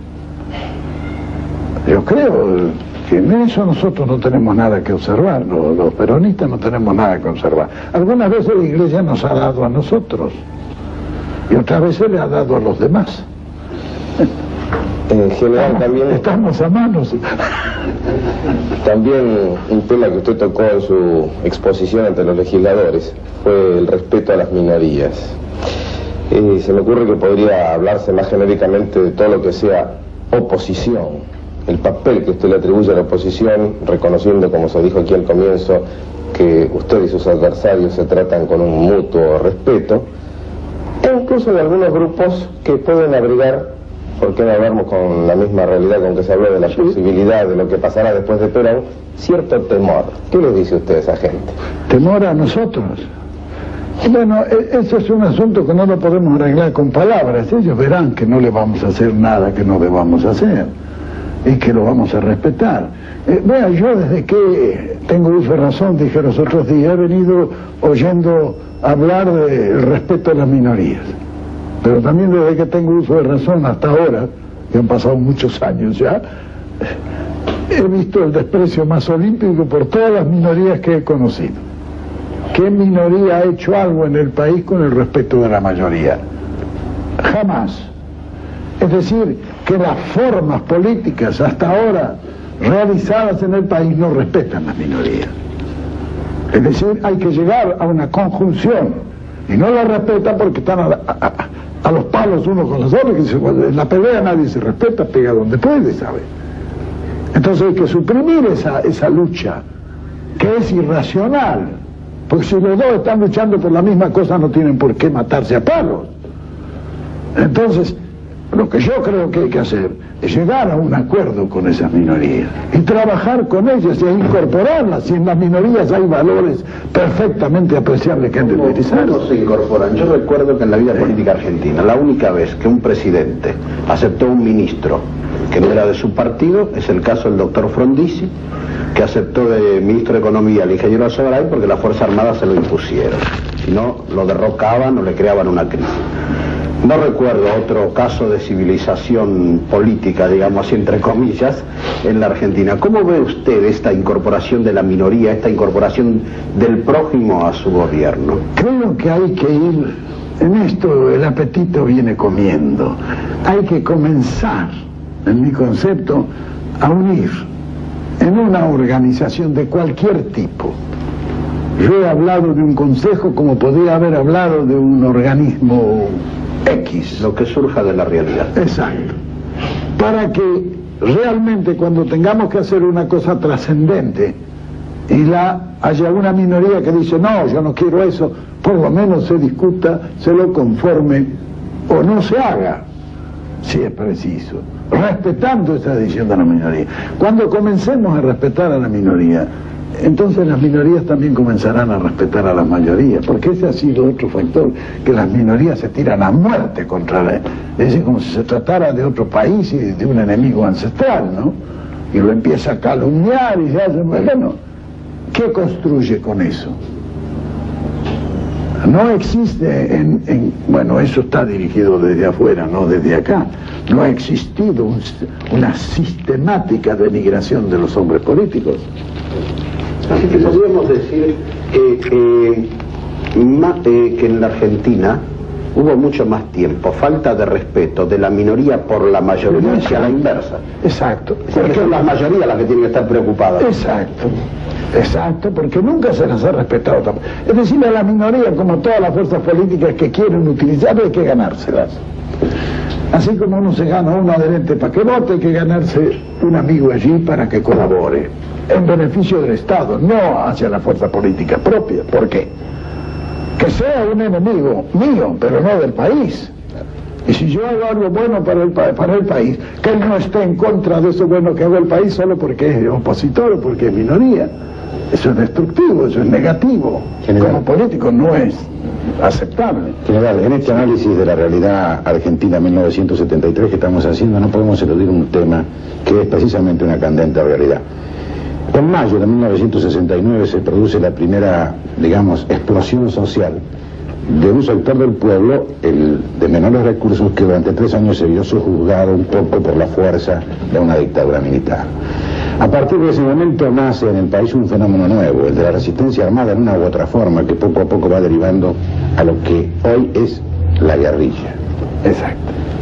Yo creo que en eso nosotros no tenemos nada que observar, los peronistas no tenemos nada que observar. Algunas veces la Iglesia nos ha dado a nosotros y otras veces le ha dado a los demás. En general también... Estamos a manos. También un tema que usted tocó en su exposición ante los legisladores fue el respeto a las minorías. Se me ocurre que podría hablarse más genéricamente de todo lo que sea oposición, el papel que usted le atribuye a la oposición, reconociendo, como se dijo aquí al comienzo, que usted y sus adversarios se tratan con un mutuo respeto, e incluso de algunos grupos que pueden abrigar, ¿por qué no hablamos con la misma realidad con que se habló de la posibilidad de lo que pasará después de Perón? Cierto temor. ¿Qué le dice usted a esa gente? ¿Temor a nosotros? Bueno, eso es un asunto que no lo podemos arreglar con palabras. Ellos verán que no le vamos a hacer nada que no debamos hacer y que lo vamos a respetar. Vea, yo desde que tengo uso de razón, dije los otros días, he venido oyendo hablar del respeto a las minorías. Pero también desde que tengo uso de razón hasta ahora, que han pasado muchos años ya, he visto el desprecio más olímpico por todas las minorías que he conocido. ¿Qué minoría ha hecho algo en el país con el respeto de la mayoría? Jamás. Es decir, que las formas políticas hasta ahora realizadas en el país no respetan las minorías. Es decir, hay que llegar a una conjunción y no la respetan porque están a los palos unos con los otros, que en la pelea nadie se respeta, pega donde puede, ¿sabe? Entonces hay que suprimir esa lucha, que es irracional. Porque si los dos están luchando por la misma cosa no tienen por qué matarse a palos. Entonces, lo que yo creo que hay que hacer es llegar a un acuerdo con esas minorías y trabajar con ellas y incorporarlas. Si en las minorías hay valores perfectamente apreciables que han de utilizar. ¿Cómo se incorporan? Yo recuerdo que en la vida política argentina, la única vez que un presidente aceptó un ministro que no era de su partido es el caso del doctor Frondizi, que aceptó de ministro de Economía al ingeniero Alzogaray porque las Fuerzas Armadas se lo impusieron. Si no, lo derrocaban o le creaban una crisis. No recuerdo otro caso de civilización política, digamos así, entre comillas, en la Argentina. ¿Cómo ve usted esta incorporación de la minoría, esta incorporación del prójimo a su gobierno? Creo que hay que ir, en esto el apetito viene comiendo. Hay que comenzar, en mi concepto, a unir en una organización de cualquier tipo. Yo he hablado de un consejo como podría haber hablado de un organismo X. Lo que surja de la realidad. Exacto. Para que realmente cuando tengamos que hacer una cosa trascendente y haya una minoría que dice no, yo no quiero eso, por lo menos se discuta, se lo conforme o no se haga, si es preciso, respetando esa decisión de la minoría. Cuando comencemos a respetar a la minoría, entonces las minorías también comenzarán a respetar a las mayorías, porque ese ha sido otro factor, que las minorías se tiran a muerte contra es decir, como si se tratara de otro país y de un enemigo ancestral, ¿no? Y lo empieza a calumniar y se hace, bueno, ¿qué construye con eso? No existe bueno, eso está dirigido desde afuera, no desde acá. No ha existido una sistemática denigración de los hombres políticos. Así que podríamos decir que en la Argentina hubo mucho más tiempo, falta de respeto de la minoría por la mayoría que a la inversa. Exacto. Porque son las mayorías las que tienen que estar preocupadas. Exacto. Exacto, porque nunca se las ha respetado tampoco. Es decir, a la minoría, como todas las fuerzas políticas que quieren utilizar, hay que ganárselas. Así como uno se gana un adherente para que vote, hay que ganarse un amigo allí para que colabore, en beneficio del Estado, no hacia la fuerza política propia. ¿Por qué? Que sea un enemigo mío, pero no del país. Y si yo hago algo bueno para el país, que él no esté en contra de eso bueno que hago el país solo porque es opositor o porque es minoría. Eso es destructivo, eso es negativo. Como político no es aceptable. General, en este análisis de la realidad argentina 1973 que estamos haciendo, no podemos eludir un tema que es precisamente una candente realidad. En mayo de 1969 se produce la primera, digamos, explosión social de un sector del pueblo, el de menores recursos, que durante 3 años se vio sojuzgado un poco por la fuerza de una dictadura militar. A partir de ese momento nace en el país un fenómeno nuevo, el de la resistencia armada en una u otra forma, que poco a poco va derivando a lo que hoy es la guerrilla. Exacto.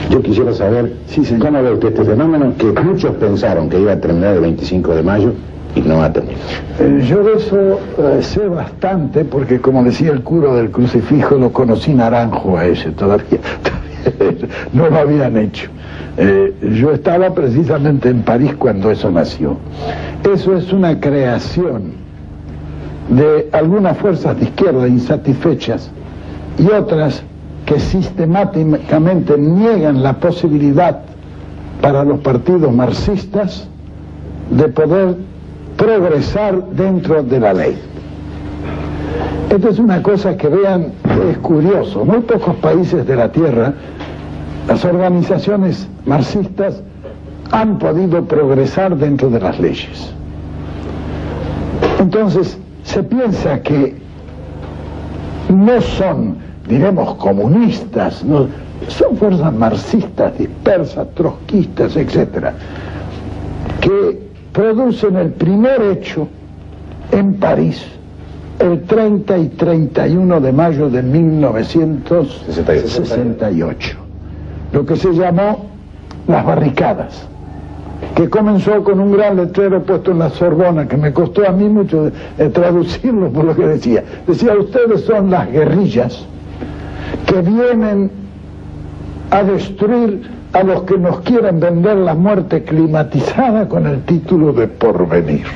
Yo quisiera saber, ¿cómo ve usted este fenómeno que muchos pensaron que iba a terminar el 25 de mayo y no ha terminado? Yo de eso sé bastante, porque como decía el cura del crucifijo, lo conocí naranjo a ese, todavía no lo habían hecho. Yo estaba precisamente en París cuando eso nació. Eso es una creación de algunas fuerzas de izquierda insatisfechas y otras que sistemáticamente niegan la posibilidad para los partidos marxistas de poder progresar dentro de la ley. Esto es una cosa que vean, es curioso. Muy pocos países de la Tierra, las organizaciones marxistas han podido progresar dentro de las leyes. Entonces, se piensa que no son, diremos, comunistas, no, son fuerzas marxistas dispersas, trotskistas, etcétera, que producen el primer hecho en París el 30 y 31 de mayo de 1968, lo que se llamó las barricadas, que comenzó con un gran letrero puesto en la Sorbona, que me costó a mí mucho traducirlo por lo que decía. Decía, ustedes son las guerrillas que vienen a destruir a los que nos quieren vender la muerte climatizada con el título de porvenir.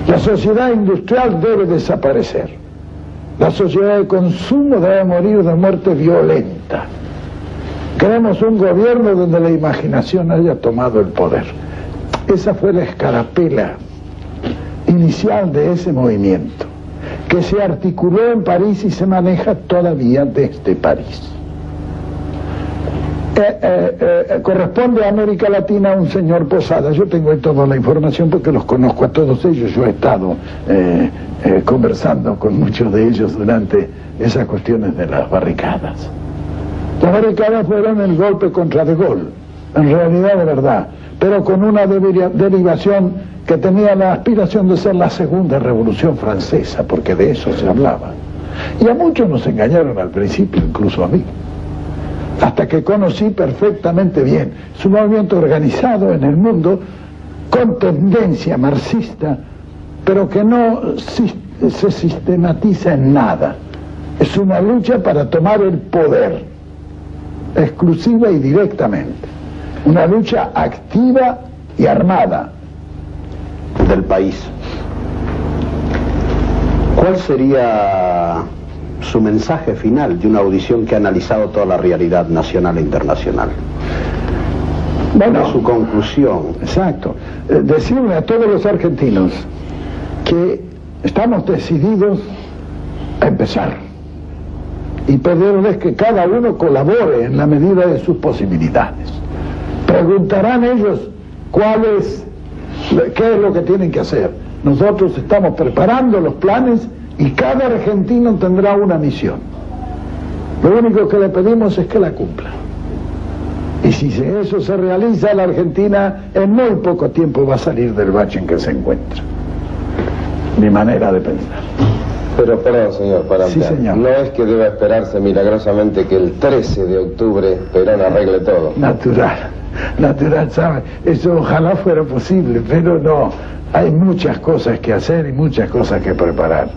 La sociedad industrial debe desaparecer. La sociedad de consumo debe morir de muerte violenta. Queremos un gobierno donde la imaginación haya tomado el poder. Esa fue la escarapela inicial de ese movimiento, que se articuló en París y se maneja todavía desde París. Corresponde a América Latina un señor Posada. Yo tengo toda la información porque los conozco a todos ellos. Yo he estado conversando con muchos de ellos durante esas cuestiones de las barricadas. Las barricadas fueron el golpe contra De Gaulle, en realidad de verdad, pero con una derivación que tenía la aspiración de ser la segunda revolución francesa, porque de eso se hablaba. Y a muchos nos engañaron al principio, incluso a mí, hasta que conocí perfectamente bien su movimiento organizado en el mundo con tendencia marxista, pero que no se sistematiza en nada. Es una lucha para tomar el poder, exclusiva y directamente. Una lucha activa y armada del país. ¿Cuál sería su mensaje final de una audición que ha analizado toda la realidad nacional e internacional? Bueno, su conclusión. Exacto. Decirle a todos los argentinos que estamos decididos a empezar y pedirles que cada uno colabore en la medida de sus posibilidades. Preguntarán ellos qué es lo que tienen que hacer. Nosotros estamos preparando los planes y cada argentino tendrá una misión. Lo único que le pedimos es que la cumpla. Y Y si eso se realiza, la Argentina en muy poco tiempo va a salir del bache en que se encuentra. Mi manera de pensar. Pero perdón, señor, para Sí, señor. no es que deba esperarse milagrosamente que el 13 de octubre Perón arregle todo. Natural, ¿sabe? Eso ojalá fuera posible, pero no. Hay muchas cosas que hacer y muchas cosas que preparar.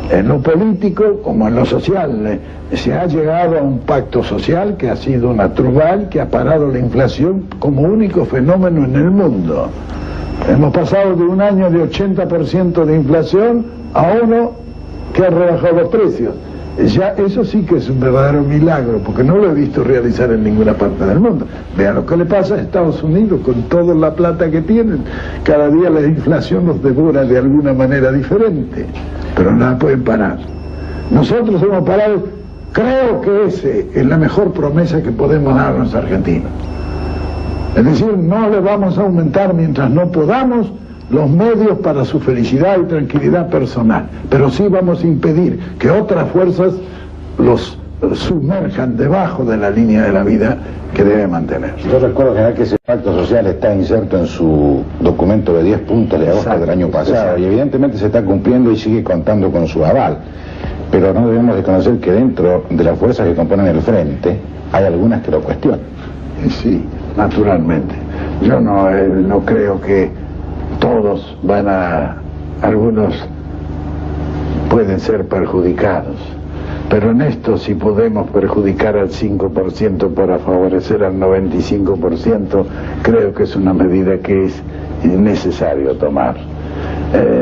En lo político como en lo social, se ha llegado a un pacto social que ha sido natural, que ha parado la inflación como único fenómeno en el mundo. Hemos pasado de un año de 80% de inflación a uno que ha rebajado los precios. Ya eso sí que es un verdadero milagro, porque no lo he visto realizar en ninguna parte del mundo. Vean lo que le pasa a Estados Unidos con toda la plata que tienen. Cada día la inflación los devora de alguna manera diferente, pero no la pueden parar. Nosotros hemos parado. Creo que esa es la mejor promesa que podemos dar a los argentinos. Es decir, no le vamos a aumentar mientras no podamos los medios para su felicidad y tranquilidad personal, pero sí vamos a impedir que otras fuerzas los sumerjan debajo de la línea de la vida que debe mantener. Yo recuerdo general que ese pacto social está inserto en su documento de 10 puntos de agosto del año pasado, y evidentemente se está cumpliendo y sigue contando con su aval, pero no debemos desconocer que dentro de las fuerzas que componen el frente hay algunas que lo cuestionan. Sí, naturalmente. Yo no creo que todos algunos pueden ser perjudicados, pero en esto si podemos perjudicar al 5% para favorecer al 95%, creo que es una medida que es necesario tomar.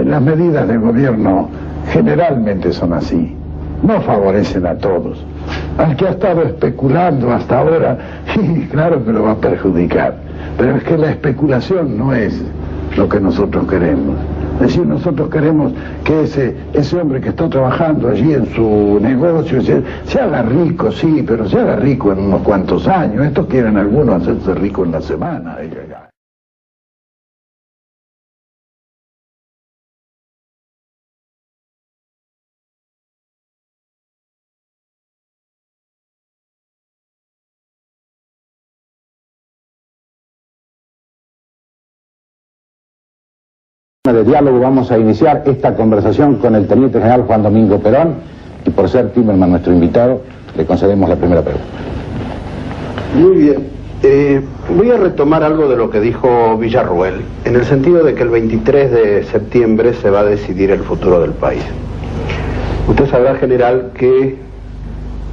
Las medidas de gobierno generalmente son así, no favorecen a todos. Al que ha estado especulando hasta ahora, claro que lo va a perjudicar, pero es que la especulación no es lo que nosotros queremos. Es decir, nosotros queremos que ese hombre que está trabajando allí en su negocio se haga rico, sí, pero se haga rico en unos cuantos años. Estos quieren algunos hacerse rico en la semana. De diálogo vamos a iniciar esta conversación con el Teniente General Juan Domingo Perón, y por ser Timerman nuestro invitado, le concedemos la primera pregunta. Muy bien. Voy a retomar algo de lo que dijo Villarruel, en el sentido de que el 23 de septiembre se va a decidir el futuro del país. Usted sabrá, general, que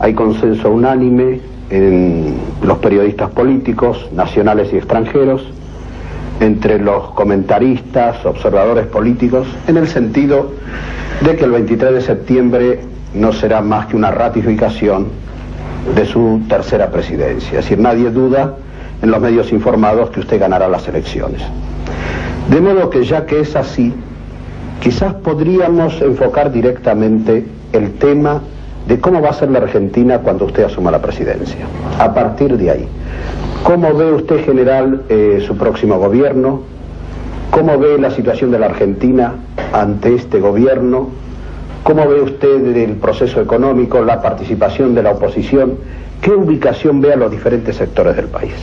hay consenso unánime en los periodistas políticos, nacionales y extranjeros, entre los comentaristas, observadores políticos, en el sentido de que el 23 de septiembre no será más que una ratificación de su tercera presidencia. Es decir, nadie duda en los medios informados que usted ganará las elecciones. De modo que, ya que es así, quizás podríamos enfocar directamente el tema de cómo va a ser la Argentina cuando usted asuma la presidencia. A partir de ahí, ¿cómo ve usted, general, su próximo gobierno? ¿Cómo ve la situación de la Argentina ante este gobierno? ¿Cómo ve usted el proceso económico, la participación de la oposición? ¿Qué ubicación ve a los diferentes sectores del país?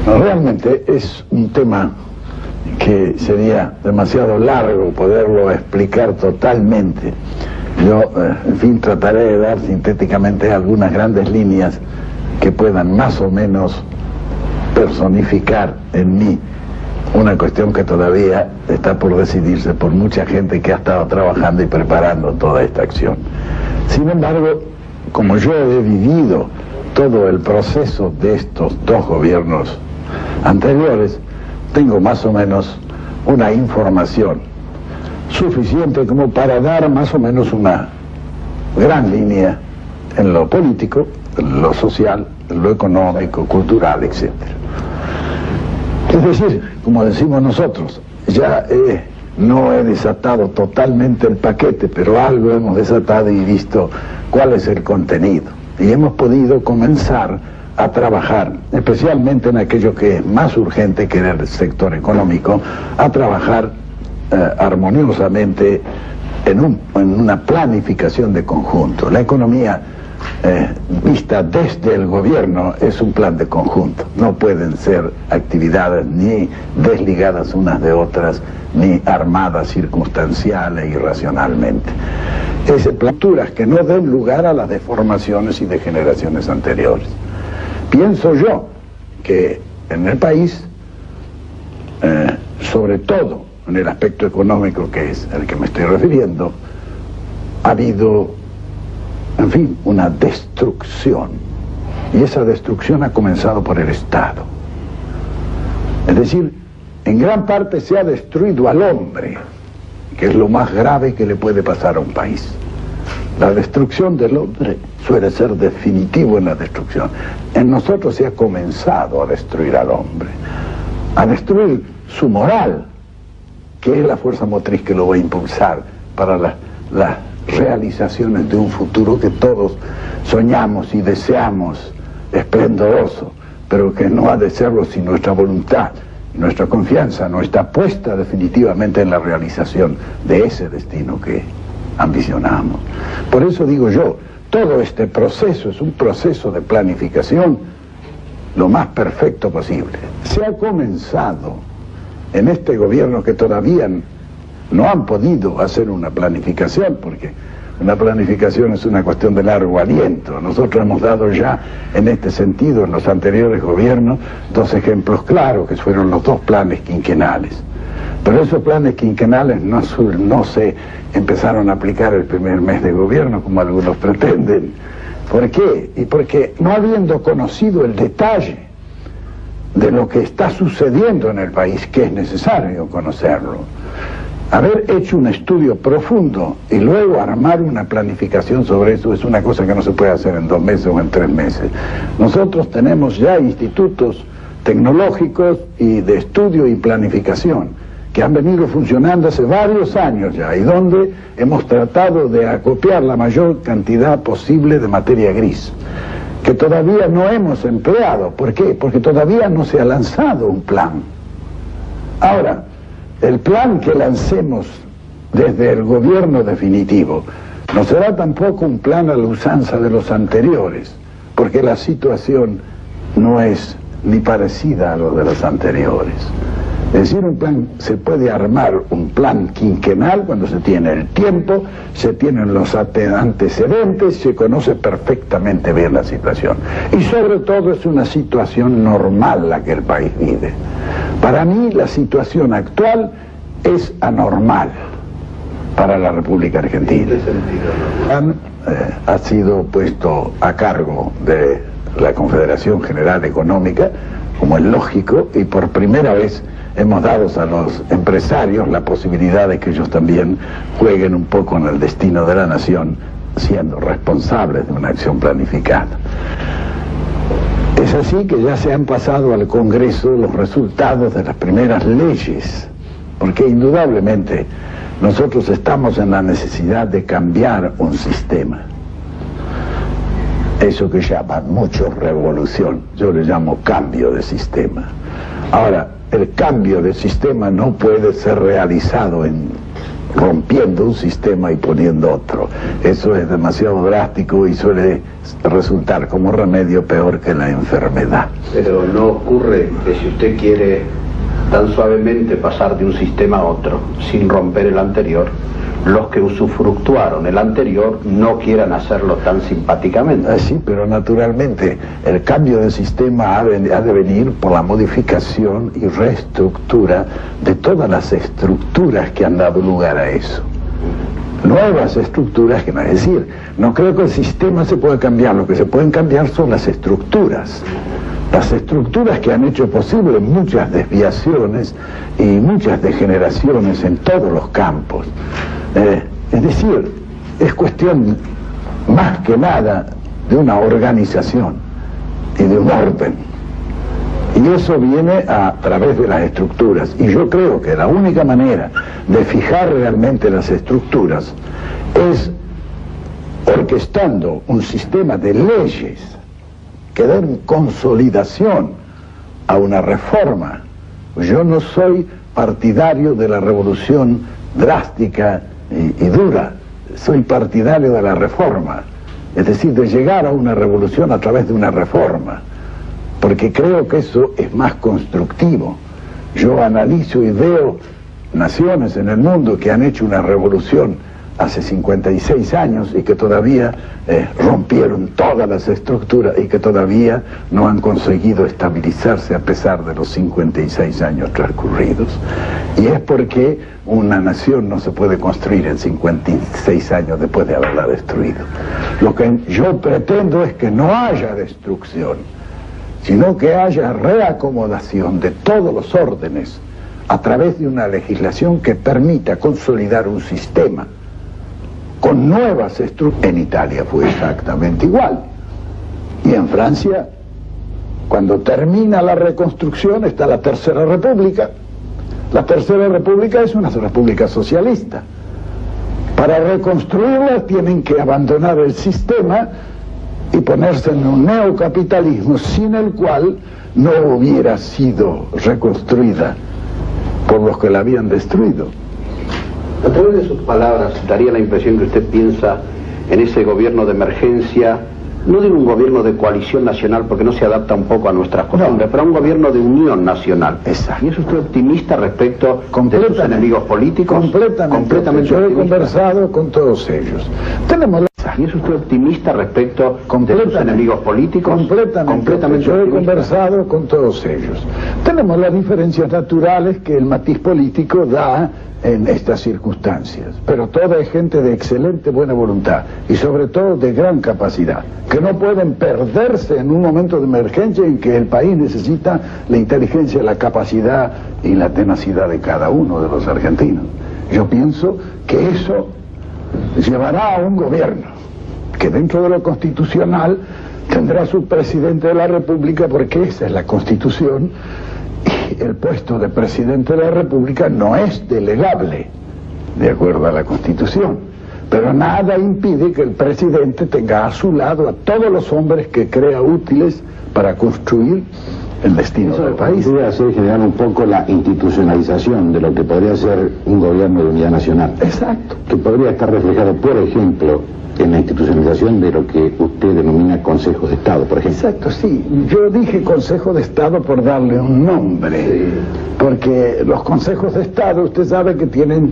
Realmente es un tema que sería demasiado largo poderlo explicar totalmente. Yo, en fin, trataré de dar sintéticamente algunas grandes líneas que puedan más o menos personificar en mí una cuestión que todavía está por decidirse por mucha gente que ha estado trabajando y preparando toda esta acción. Sin embargo, como yo he vivido todo el proceso de estos dos gobiernos anteriores, tengo más o menos una información suficiente como para dar más o menos una gran línea en lo político, en lo social, en lo económico, cultural, etc. Es decir, como decimos nosotros, ya no he desatado totalmente el paquete, pero algo hemos desatado y visto cuál es el contenido. Y hemos podido comenzar a trabajar, especialmente en aquello que es más urgente, que era el sector económico, a trabajar armoniosamente en una planificación de conjunto. La economía vista desde el gobierno, es un plan de conjunto. No pueden ser actividades ni desligadas unas de otras, ni armadas circunstancial e irracionalmente. Es estructuras que no den lugar a las deformaciones y degeneraciones anteriores. Pienso yo que en el país, sobre todo en el aspecto económico, que es el que me estoy refiriendo, ha habido, en fin, una destrucción, y esa destrucción ha comenzado por el Estado. Es decir, en gran parte se ha destruido al hombre, que es lo más grave que le puede pasar a un país. La destrucción del hombre suele ser definitivo en la destrucción. En nosotros se ha comenzado a destruir al hombre, a destruir su moral, que es la fuerza motriz que lo va a impulsar para las realizaciones de un futuro que todos soñamos y deseamos esplendoroso, pero que no ha de serlo sin nuestra voluntad. Nuestra confianza no está puesta definitivamente en la realización de ese destino que ambicionamos. Por eso digo yo, todo este proceso es un proceso de planificación lo más perfecto posible. Se ha comenzado en este gobierno, que todavía no han podido hacer una planificación, porque una planificación es una cuestión de largo aliento. Nosotros hemos dado ya en este sentido en los anteriores gobiernos 2 ejemplos claros, que fueron los 2 planes quinquenales. Pero esos planes quinquenales no se empezaron a aplicar el primer mes de gobierno, como algunos pretenden. ¿Por qué? Y porque no habiendo conocido el detalle de lo que está sucediendo en el país, que es necesario conocerlo, haber hecho un estudio profundo y luego armar una planificación sobre eso es una cosa que no se puede hacer en 2 meses o en 3 meses. Nosotros tenemos ya institutos tecnológicos y de estudio y planificación que han venido funcionando hace varios años ya, y donde hemos tratado de acopiar la mayor cantidad posible de materia gris, que todavía no hemos empleado. ¿Por qué? Porque todavía no se ha lanzado un plan. Ahora, el plan que lancemos desde el gobierno definitivo no será tampoco un plan a la usanza de los anteriores, porque la situación no es ni parecida a lo de los anteriores. Es decir, se puede armar un plan quinquenal cuando se tiene el tiempo, se tienen los antecedentes, se conoce perfectamente bien la situación. Y sobre todo es una situación normal la que el país vive. Para mí la situación actual es anormal para la República Argentina. Ha sido puesto a cargo de la Confederación General Económica, como es lógico, y por primera vez hemos dado a los empresarios la posibilidad de que ellos también jueguen un poco en el destino de la nación, siendo responsables de una acción planificada. Es así que ya se han pasado al Congreso los resultados de las primeras leyes, porque indudablemente nosotros estamos en la necesidad de cambiar un sistema. Eso que llaman muchos revolución, yo le llamo cambio de sistema. Ahora, el cambio de sistema no puede ser realizado rompiendo un sistema y poniendo otro. Eso es demasiado drástico y suele resultar como remedio peor que la enfermedad. Pero no ocurre que si usted quiere tan suavemente pasar de un sistema a otro sin romper el anterior, los que usufructuaron el anterior no quieran hacerlo tan simpáticamente. Sí, pero naturalmente el cambio de sistema ha de venir por la modificación y reestructura de todas las estructuras que han dado lugar a eso. Nuevas estructuras, que no es decir, no creo que el sistema se pueda cambiar, lo que se pueden cambiar son las estructuras. Las estructuras que han hecho posible muchas desviaciones y muchas degeneraciones en todos los campos. Es decir, es cuestión más que nada de una organización y de un orden. Y eso viene a través de las estructuras. Y yo creo que la única manera de fijar realmente las estructuras es orquestando un sistema de leyes que den consolidación a una reforma. Yo no soy partidario de la revolución drástica y dura, soy partidario de la reforma. es decir, de llegar a una revolución a través de una reforma, porque creo que eso es más constructivo. Yo analizo y veo naciones en el mundo que han hecho una revolución hace 56 años y que todavía rompieron todas las estructuras y que todavía no han conseguido estabilizarse a pesar de los 56 años transcurridos. Y es porque una nación no se puede construir en 56 años después de haberla destruido. Lo que yo pretendo es que no haya destrucción, sino que haya reacomodación de todos los órdenes a través de una legislación que permita consolidar un sistema con nuevas estructuras. En Italia fue exactamente igual. Y en Francia, cuando termina la reconstrucción, está la Tercera República. La Tercera República es una república socialista. Para reconstruirla tienen que abandonar el sistema y ponerse en un neocapitalismo sin el cual no hubiera sido reconstruida por los que la habían destruido. A través de sus palabras daría la impresión que usted piensa en ese gobierno de emergencia, no digo un gobierno de coalición nacional porque no se adapta un poco a nuestras costumbres, pero un gobierno de unión nacional. Exacto. ¿Y es usted optimista respecto de sus enemigos políticos? Completamente. Yo he conversado con todos ellos. Tenemos ¿Y es usted optimista respecto de sus enemigos políticos? Completamente. Yo he conversado con todos ellos. Tenemos las diferencias naturales que el matiz político da en estas circunstancias, pero toda es gente de excelente buena voluntad y sobre todo de gran capacidad, que no pueden perderse en un momento de emergencia en que el país necesita la inteligencia, la capacidad y la tenacidad de cada uno de los argentinos. Yo pienso que eso llevará a un gobierno que dentro de lo constitucional tendrá su presidente de la República, porque esa es la Constitución. El puesto de presidente de la República no es delegable, de acuerdo a la Constitución, pero nada impide que el presidente tenga a su lado a todos los hombres que crea útiles para construir el destino del país. Podría hacer generar un poco la institucionalización de lo que podría ser un gobierno de unidad nacional. Exacto. Que podría estar reflejado, por ejemplo, en la institucionalización de lo que usted denomina Consejo de Estado, por ejemplo. Exacto, sí. Yo dije Consejo de Estado por darle un nombre, sí. Porque los consejos de Estado, usted sabe que tienen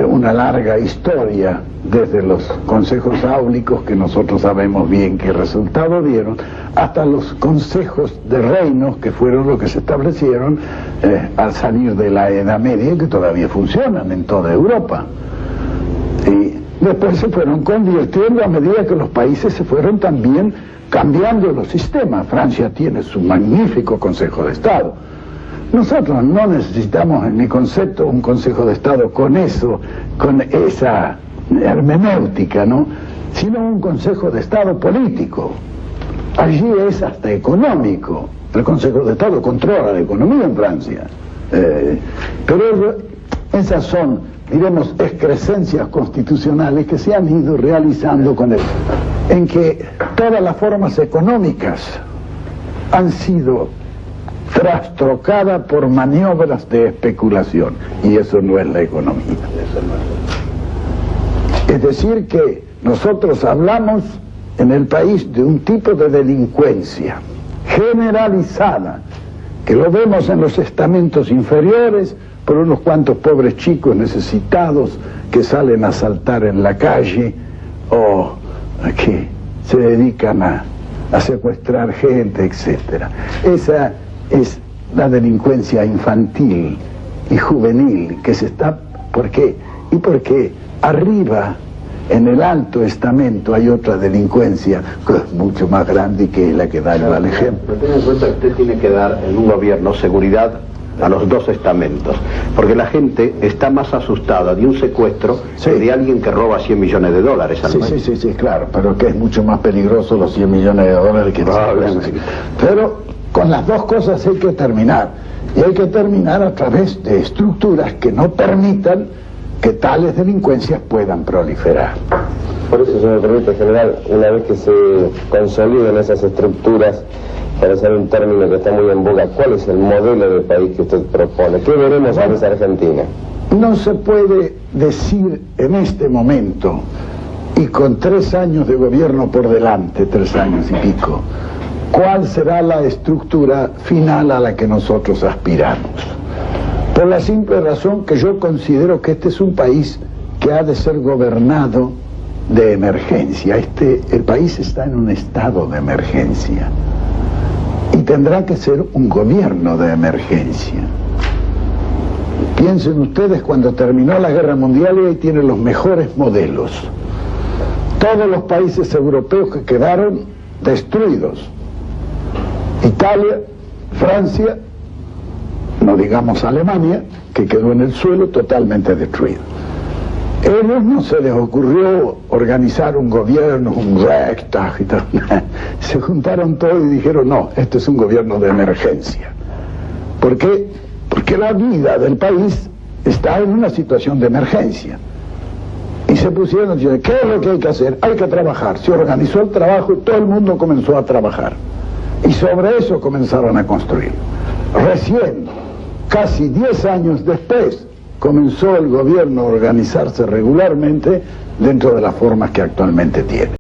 una larga historia, desde los consejos áulicos, que nosotros sabemos bien qué resultado dieron, hasta los consejos de reinos, que fueron los que se establecieron al salir de la Edad Media y que todavía funcionan en toda Europa. Y después se fueron convirtiendo a medida que los países se fueron también cambiando los sistemas. Francia tiene su magnífico Consejo de Estado. Nosotros no necesitamos, en mi concepto, un Consejo de Estado con eso, con esa hermenéutica, ¿no? Sino un Consejo de Estado político. Allí es hasta económico. El Consejo de Estado controla la economía en Francia. Pero esas son, diremos, excrescencias constitucionales que se han ido realizando con en que todas las formas económicas han sido trastrocadas por maniobras de especulación, y eso no es la economía. Es decir, que nosotros hablamos en el país de un tipo de delincuencia generalizada, que lo vemos en los estamentos inferiores, por unos cuantos pobres chicos necesitados que salen a asaltar en la calle o que se dedican a secuestrar gente, etc. Esa es la delincuencia infantil y juvenil que se está... ¿Por qué? Y porque arriba, en el alto estamento, hay otra delincuencia que es mucho más grande que la que da el mal ejemplo. Pero tenga en cuenta que usted tiene que dar en un gobierno seguridad a los dos estamentos, porque la gente está más asustada de un secuestro que de alguien que roba 100 millones de dólares al mes. Sí, claro, pero que es mucho más peligroso los 100 millones de dólares que Pero con las dos cosas hay que terminar, y hay que terminar a través de estructuras que no permitan que tales delincuencias puedan proliferar. Por eso, señor Presidente General, una vez que se consoliden esas estructuras, para usar un término que está muy en boga, ¿cuál es el modelo de país que usted propone? ¿Qué veremos en esa Argentina? No se puede decir en este momento y con 3 años de gobierno por delante, 3 años y pico, ¿cuál será la estructura final a la que nosotros aspiramos? Por la simple razón que yo considero que este es un país que ha de ser gobernado de emergencia. El país está en un estado de emergencia y tendrá que ser un gobierno de emergencia. Piensen ustedes cuando terminó la Guerra Mundial y ahí tienen los mejores modelos. Todos los países europeos que quedaron destruidos. Italia, Francia, no digamos Alemania, que quedó en el suelo totalmente destruido. A ellos no se les ocurrió organizar un gobierno, un Reichstag y tal. Se juntaron todos y dijeron, no, este es un gobierno de emergencia. ¿Por qué? Porque la vida del país está en una situación de emergencia. Y se pusieron a decir, ¿qué es lo que hay que hacer? Hay que trabajar. Se organizó el trabajo y todo el mundo comenzó a trabajar. Y sobre eso comenzaron a construir. Recién, casi 10 años después, comenzó el gobierno a organizarse regularmente dentro de las formas que actualmente tiene.